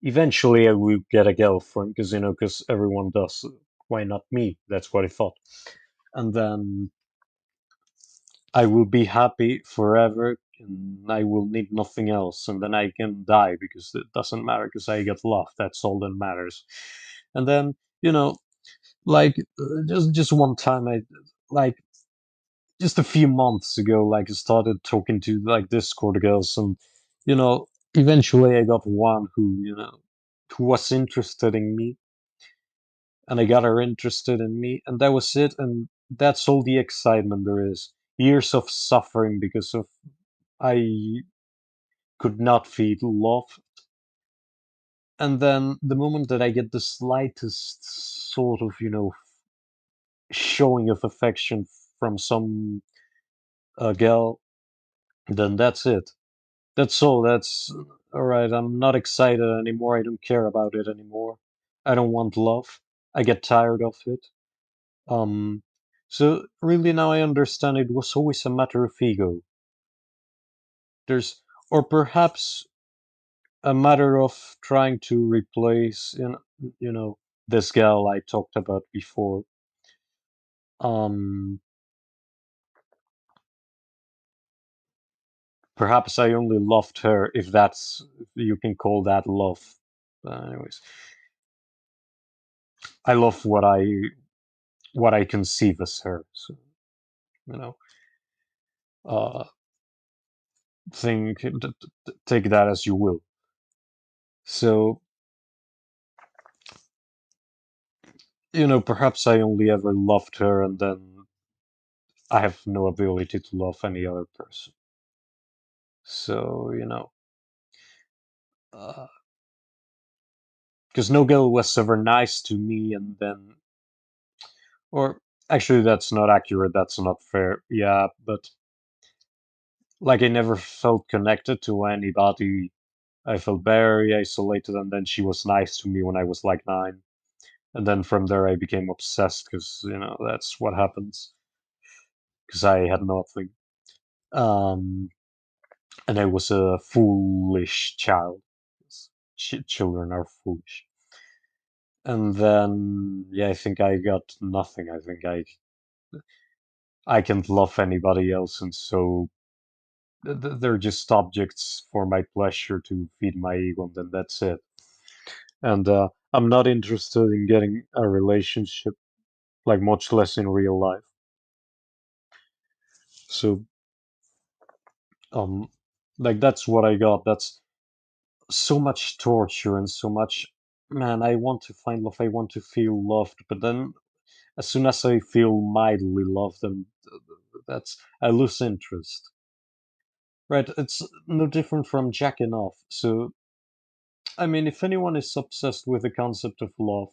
Eventually, I would get a girlfriend because because everyone does. Why not me? That's what I thought. And then I will be happy forever and I will need nothing else. And then I can die because it doesn't matter because I get loved. That's all that matters. And then, like just one time, I like just a few months ago, like I started talking to like Discord girls, and you know, eventually I got one who was interested in me, and I got her interested in me, and that was it. And that's all the excitement there is. Years of suffering because of I could not feel love. And then the moment that I get the slightest sort of, showing of affection from some girl, then that's it. That's all. That's all right. I'm not excited anymore. I don't care about it anymore. I don't want love. I get tired of it. Um, so really now I understand it was always a matter of ego. There's, or perhaps a matter of trying to replace, this gal I talked about before. Um, Perhaps I only loved her, if if you can call that love. Anyways, I love what I conceive as her. So, you know, uh, take that as you will. So, perhaps I only ever loved her, and then I have no ability to love any other person. So, because no girl was ever nice to me, and then, or actually, that's not accurate. That's not fair. Yeah, but like I never felt connected to anybody. I felt very isolated, and then she was nice to me when I was like 9. And then from there, I became obsessed because, that's what happens. Because I had nothing. Um, and I was a foolish child. Children are foolish. And then, yeah, I think I got nothing. I think I can't love anybody else, and so they're just objects for my pleasure to feed my ego, and then that's it. And I'm not interested in getting a relationship, like much less in real life. So, um, like that's what I got. That's so much torture and so much. Man, I want to find love. I want to feel loved, but then as soon as I feel mildly loved, then that's I lose interest. Right? It's no different from jacking off. So, I mean, if anyone is obsessed with the concept of love,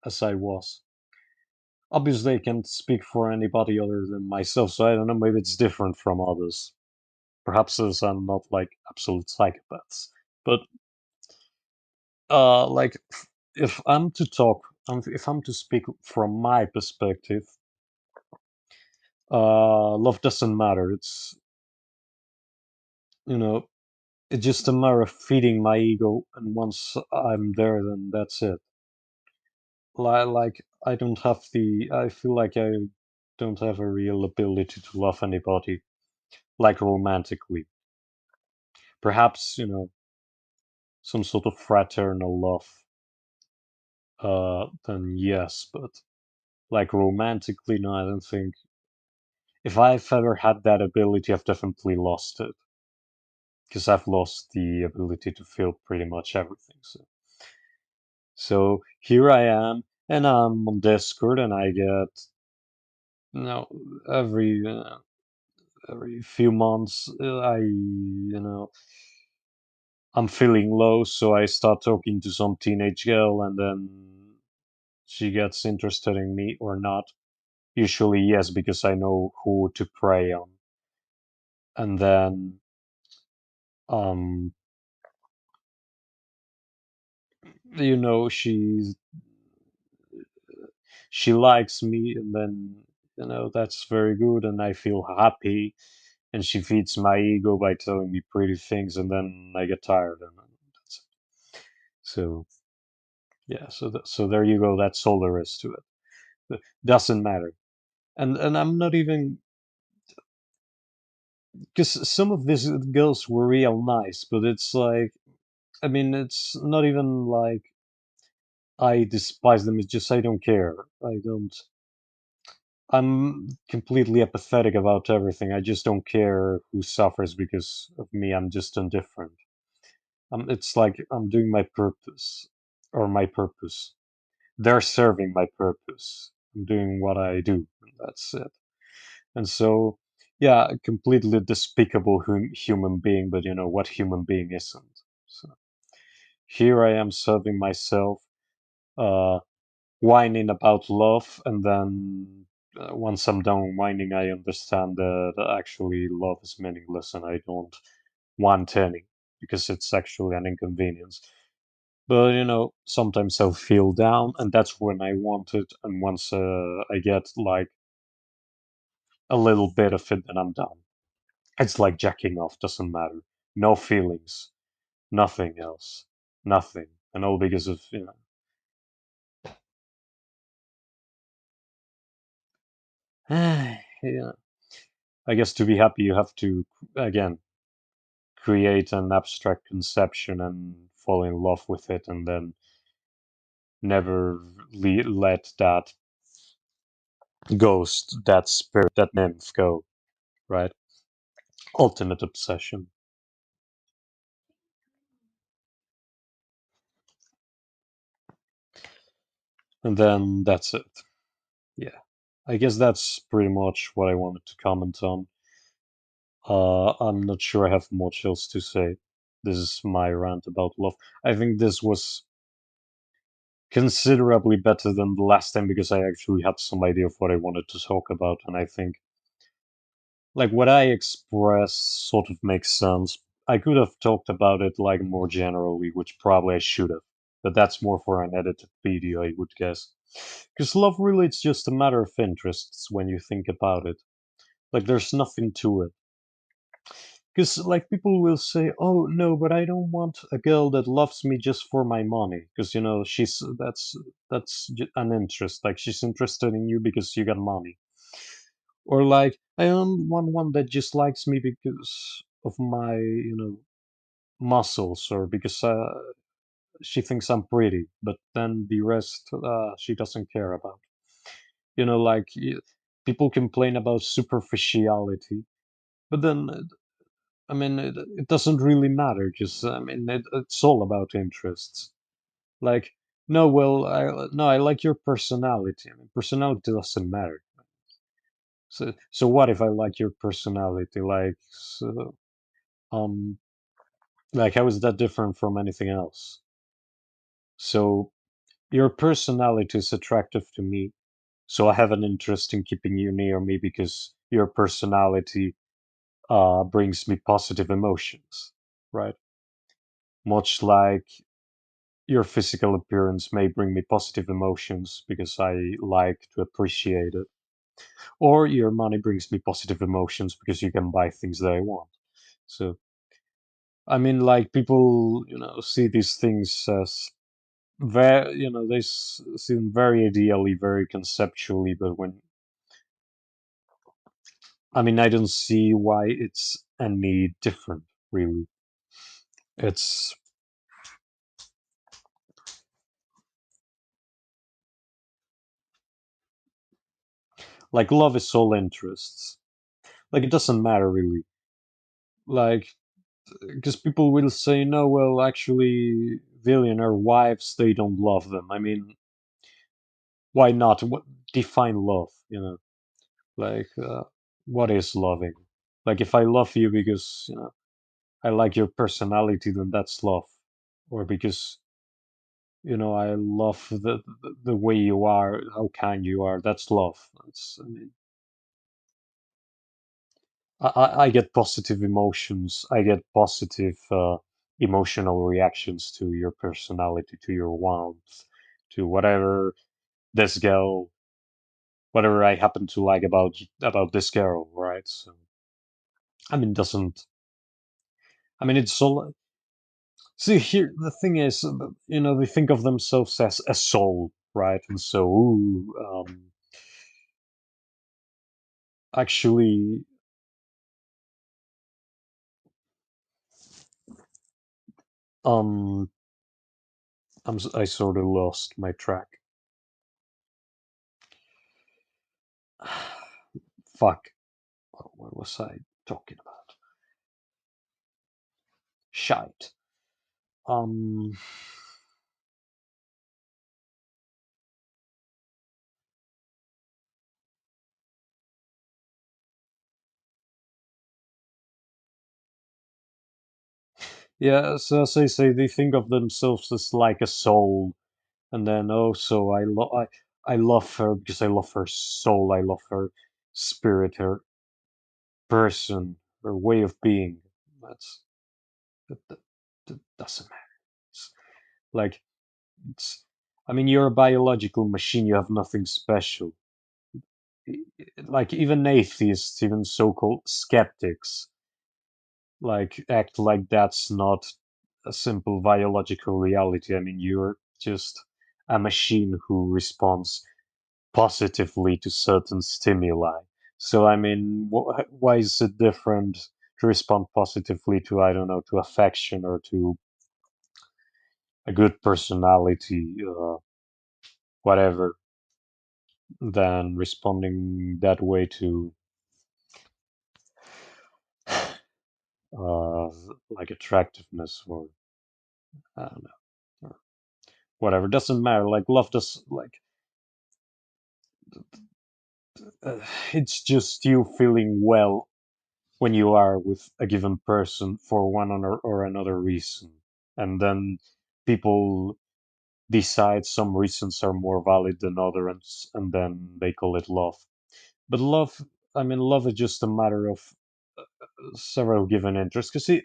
as I was, obviously I can't speak for anybody other than myself, so I don't know, maybe it's different from others. Perhaps as I'm not like absolute psychopaths, but like if I'm to talk, if I'm to speak from my perspective, love doesn't matter. You know, it's just a matter of feeding my ego, and once I'm there, then that's it. Like I don't have the, I feel like I don't have a real ability to love anybody, like romantically. Perhaps, some sort of fraternal love, then yes, but like romantically, no, I don't think. If I've ever had that ability, I've definitely lost it. Because I've lost the ability to feel pretty much everything. So here I am, and I'm on Discord, and I get, you know, every every few months, I'm feeling low, so I start talking to some teenage girl, and then she gets interested in me or not. Usually, yes, because I know who to prey on. And then, um, she likes me, and then, that's very good, and I feel happy. And she feeds my ego by telling me pretty things, and then I get tired, and then that's it. So yeah, so there you go. That's all there is to it. It doesn't matter. And I'm not even, because some of these girls were real nice, but it's like, I mean, it's not even like I despise them. It's just I don't care. I don't. I'm completely apathetic about everything. I just don't care who suffers because of me. I'm just indifferent. It's like I'm doing my purpose, or my purpose. They're serving my purpose. I'm doing what I do, and that's it. And so, yeah, a completely despicable human being, but what human being isn't? So here I am serving myself, uh, whining about love, and then once I'm done whining, I understand that actually love is meaningless, and I don't want any because it's actually an inconvenience. But sometimes I'll feel down, and that's when I want it. And once I get like a little bit of it, then I'm done. It's like jacking off, doesn't matter. No feelings, nothing else, nothing, and all because of yeah. I guess to be happy, you have to again create an abstract conception and fall in love with it, and then never let that ghost, that spirit, that nymph go. Right? Ultimate obsession. And then that's it. Yeah. I guess that's pretty much what I wanted to comment on. I'm not sure I have much else to say. This is my rant about love. I think this was considerably better than the last time because I actually had some idea of what I wanted to talk about, and I think like what I express sort of makes sense. I could have talked about it like more generally, which probably I should have, but that's more for an edited video, I would guess. Because love really it's just a matter of interests when you think about it. Like there's nothing to it. Because like people will say, "Oh no, but I don't want a girl that loves me just for my money." Because she's an interest. Like she's interested in you because you got money. Or like I don't want one that just likes me because of my muscles, or because she thinks I'm pretty, but then the rest she doesn't care about. Like people complain about superficiality, but then I mean, it doesn't really matter. Just I mean, it's all about interests. Like, no, well, no, I like your personality. I mean, personality doesn't matter. So what if I like your personality? Um, like, how is that different from anything else? So your personality is attractive to me. So I have an interest in keeping you near me because your personality brings me positive emotions, right? Much like your physical appearance may bring me positive emotions because I like to appreciate it, or your money brings me positive emotions because you can buy things that I want. So, I mean, like people, see these things as very, they seem very ideally, very conceptually, but when, I mean, I don't see why it's any different, really. It's like love is all interests. Like it doesn't matter really. Like, because people will say, no, well, actually, billionaire wives, they don't love them. I mean, why not? What define love? Like, what is loving? Like, if I love you because I like your personality, then that's love. Or because I love the way you are, how kind you are. That's love. I mean, I get positive emotions. I get positive emotional reactions to your personality, to your warmth, to whatever this girl, whatever I happen to like about this girl, right? So I mean, doesn't I mean it's all. See here, the thing is, they think of themselves as a soul, right? And so, ooh, actually, um, I sort of lost my track. Fuck. What was I talking about? Shite. Um, yeah, so as I say, they think of themselves as like a soul, and then so I love her because I love her soul, I love her spirit, her person, her way of being. That's that doesn't matter. It's like it's. I mean, you're a biological machine. You have nothing special. Like even atheists, even so-called skeptics, like act like that's not a simple biological reality. I mean, you're just a machine who responds positively to certain stimuli. So, I mean, why is it different to respond positively to, I don't know, to affection or to a good personality, whatever, than responding that way to uh, like attractiveness or I don't know, or whatever. Doesn't matter. Like love does like uh, it's just you feeling well when you are with a given person for one or another reason, and then people decide some reasons are more valid than others, and then they call it love. But love, I mean, love is just a matter of several given interests. Because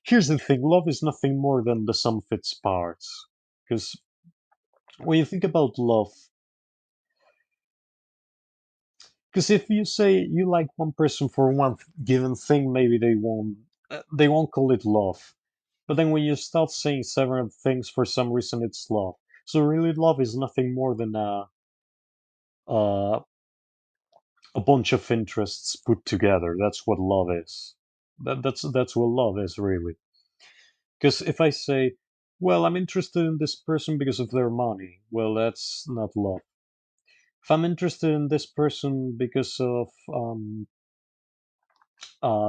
here's the thing: love is nothing more than the sum of its parts. Because when you think about love, because if you say you like one person for one given thing, maybe they won't call it love. But then when you start saying several things for some reason, it's love. So really, love is nothing more than uh, a bunch of interests put together. That's what love is. That's what love is really. Because if I say, well, I'm interested in this person because of their money, well, that's not love. If I'm interested in this person because of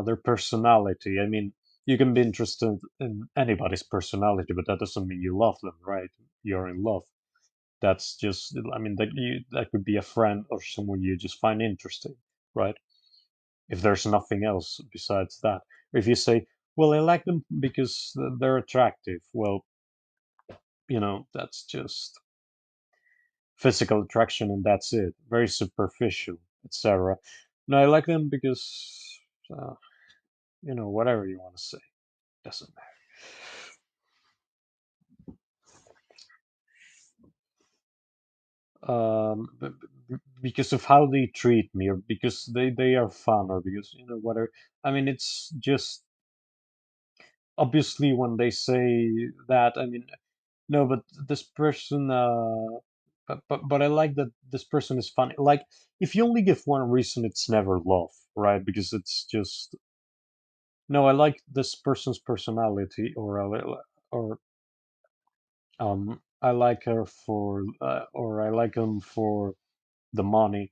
their personality, I mean, you can be interested in anybody's personality, but that doesn't mean you love them, right? You're in love. That's just, I mean, that could be a friend or someone you just find interesting, right? If there's nothing else besides that. If you say, well, I like them because they're attractive, well, that's just physical attraction and that's it. Very superficial, etc. No, I like them because whatever you want to say, doesn't matter. Because of how they treat me, or because they are fun, or because whatever. I mean, it's just obviously when they say that. I mean, no, but this person. But I like that this person is funny. Like, if you only give one reason, it's never love, right? Because it's just no. I like this person's personality, or I like her for, or I like him for the money,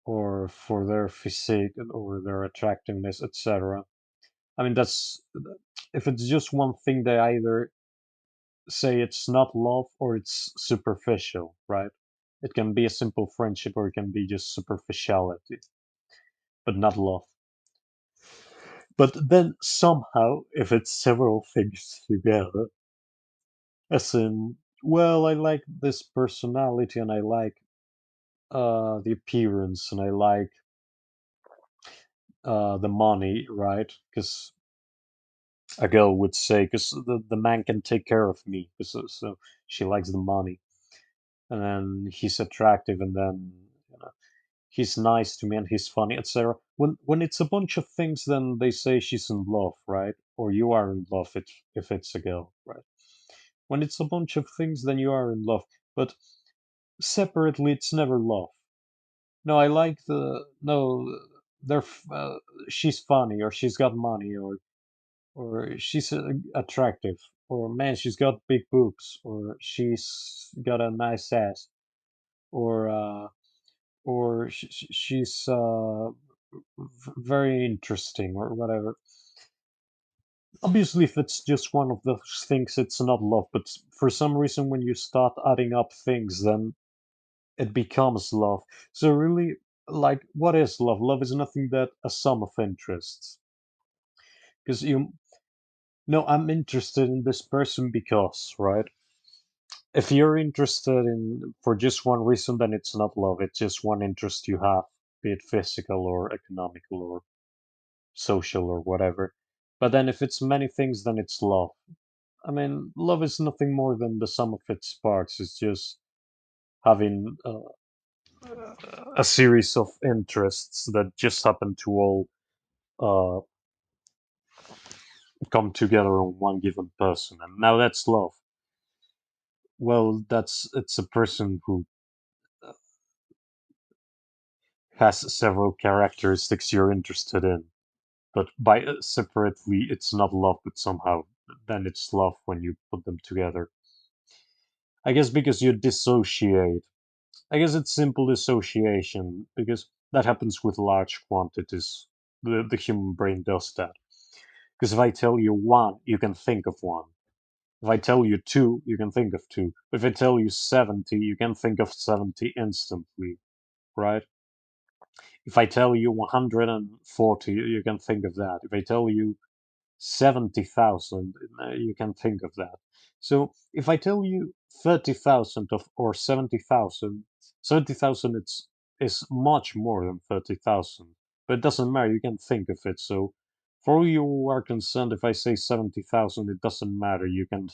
or for their physique, or their attractiveness, etc. I mean, that's if it's just one thing, they either say it's not love or it's superficial, right? It can be a simple friendship or it can be just superficiality, but not love. But then somehow, if it's several things together, as in, well, I like this personality and I like the appearance and I like the money, right? Because a girl would say, because the man can take care of me, so she likes the money, and then he's attractive, and then he's nice to me and he's funny, etc. When it's a bunch of things, then they say she's in love, right? Or you are in love if it's a girl, right? When it's a bunch of things, then you are in love. But separately, it's never love. No, I like the no. They're she's funny, or she's got money, or she's attractive, or man, she's got big boobs, or she's got a nice ass, or she's very interesting, or whatever. Obviously, if it's just one of those things, it's not love. But for some reason, when you start adding up things, then it becomes love. So really, like, what is love? Love is nothing but a sum of interests. Because you no, I'm interested in this person because, right? If you're interested in for just one reason, then it's not love. It's just one interest you have, be it physical or economical or social or whatever. But then if it's many things, then it's love. I mean, love is nothing more than the sum of its parts. It's just having a series of interests that just happen to all uh, come together on one given person. And now that's love. Well, it's a person who has several characteristics you're interested in. But by separately, it's not love, but somehow then it's love when you put them together. I guess because you dissociate. I guess it's simple dissociation because that happens with large quantities. The human brain does that. Because if I tell you one, you can think of one. If I tell you two, you can think of two. If I tell you 70, you can think of 70 instantly, right? If I tell you 140, you can think of that. If I tell you 70,000, you can think of that. So if I tell you 30,000 of or 70,000, 70,000 is much more than 30,000. But it doesn't matter, you can think of it. So for all you are concerned, if I say 70,000, it doesn't matter. You can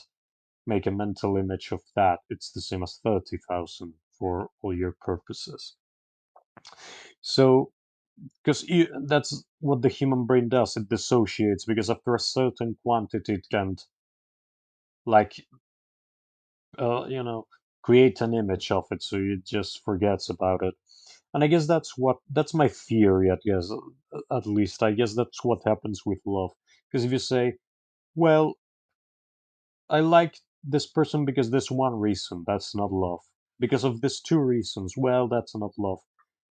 make a mental image of that. It's the same as 30,000 for all your purposes. So because that's what the human brain does, it dissociates because after a certain quantity it can like uh, you know create an image of it, so it just forgets about it. And I guess that's my theory, I guess. At least I guess that's what happens with love. Because if you say, well, I like this person because this one reason, that's not love. Because of this two reasons, well, that's not love.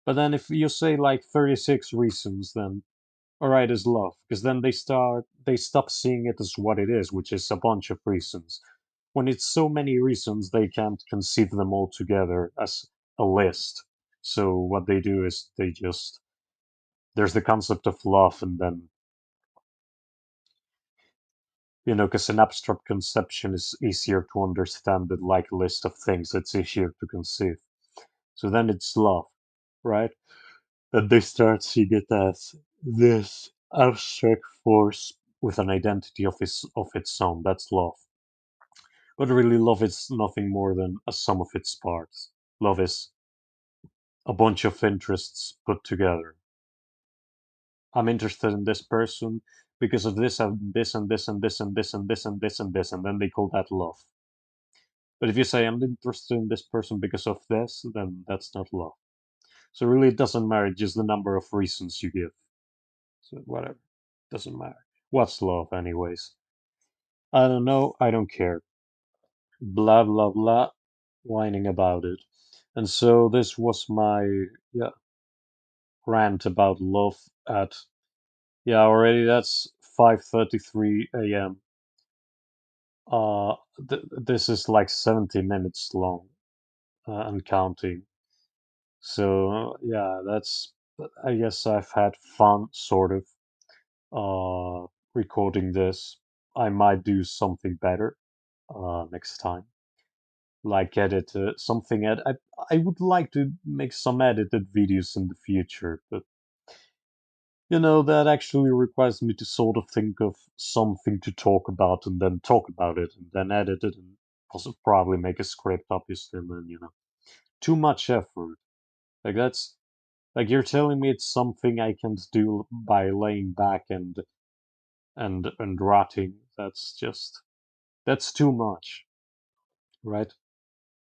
But then if you say like 36 reasons, then all right is love, because then they stop seeing it as what it is, which is a bunch of reasons. When it's so many reasons, they can't conceive them all together as a list. So what they do is they just there's the concept of love, and then because an abstract conception is easier to understand than like a list of things. It's easier to conceive. So then it's love, right? That they start seeing it as this. abstract force with an identity of its own. That's love. But really, love is nothing more than a sum of its parts. Love is a bunch of interests put together. I'm interested in this person because of this and this and this and this and this and this and this and this, and then they call that love. But if you say I'm interested in this person because of this, then that's not love. So really, it doesn't matter just the number of reasons you give. So whatever, doesn't matter. What's love, anyways? I don't know. I don't care. Blah blah blah, whining about it. And so this was my yeah rant about love at already that's 5:33 a.m. This is like 70 minutes long and counting. So that's I guess I've had fun sort of recording this. I might do something better next time. Like edit something I would like to make some edited videos in the future, but that actually requires me to sort of think of something to talk about and then talk about it and then edit it and also probably make a script, obviously, and then, too much effort. Like that's like you're telling me it's something I can do by laying back and rotting. That's too much, right?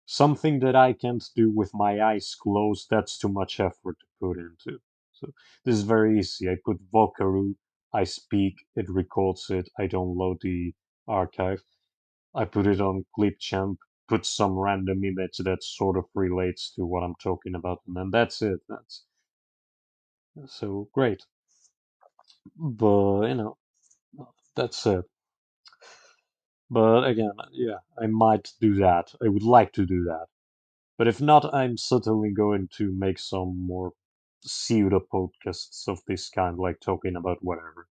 Something that I can't do with my eyes closed, that's too much effort to put into. So this is very easy. I put Vocaroo, I speak, it records it, I download the archive, I put it on Clipchamp, put some random image that sort of relates to what I'm talking about, and then that's it. That's so great. But that's it. But again, yeah, I might do that. I would like to do that. But if not, I'm certainly going to make some more pseudo podcasts of this kind, like talking about whatever.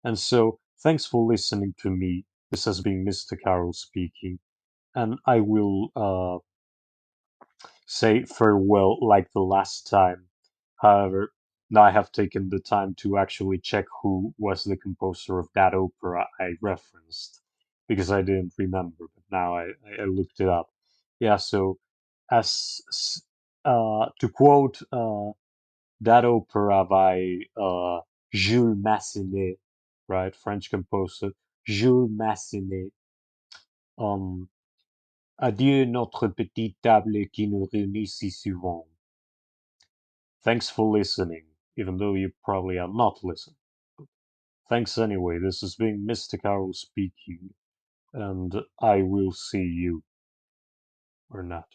And so, thanks for listening to me. This has been Mr. Carroll speaking, and I will say farewell like the last time. However, now I have taken the time to actually check who was the composer of that opera I referenced, because I didn't remember, but now I looked it up. Yeah, so as to quote that opera by Jules Massenet, right, French composer Jules Massenet. Um, Adieu notre petite table qui nous réunit si souvent. Thanks for listening, even though you probably are not listening. Thanks anyway. This has been Mr. Carroll speaking, and I will see you or not.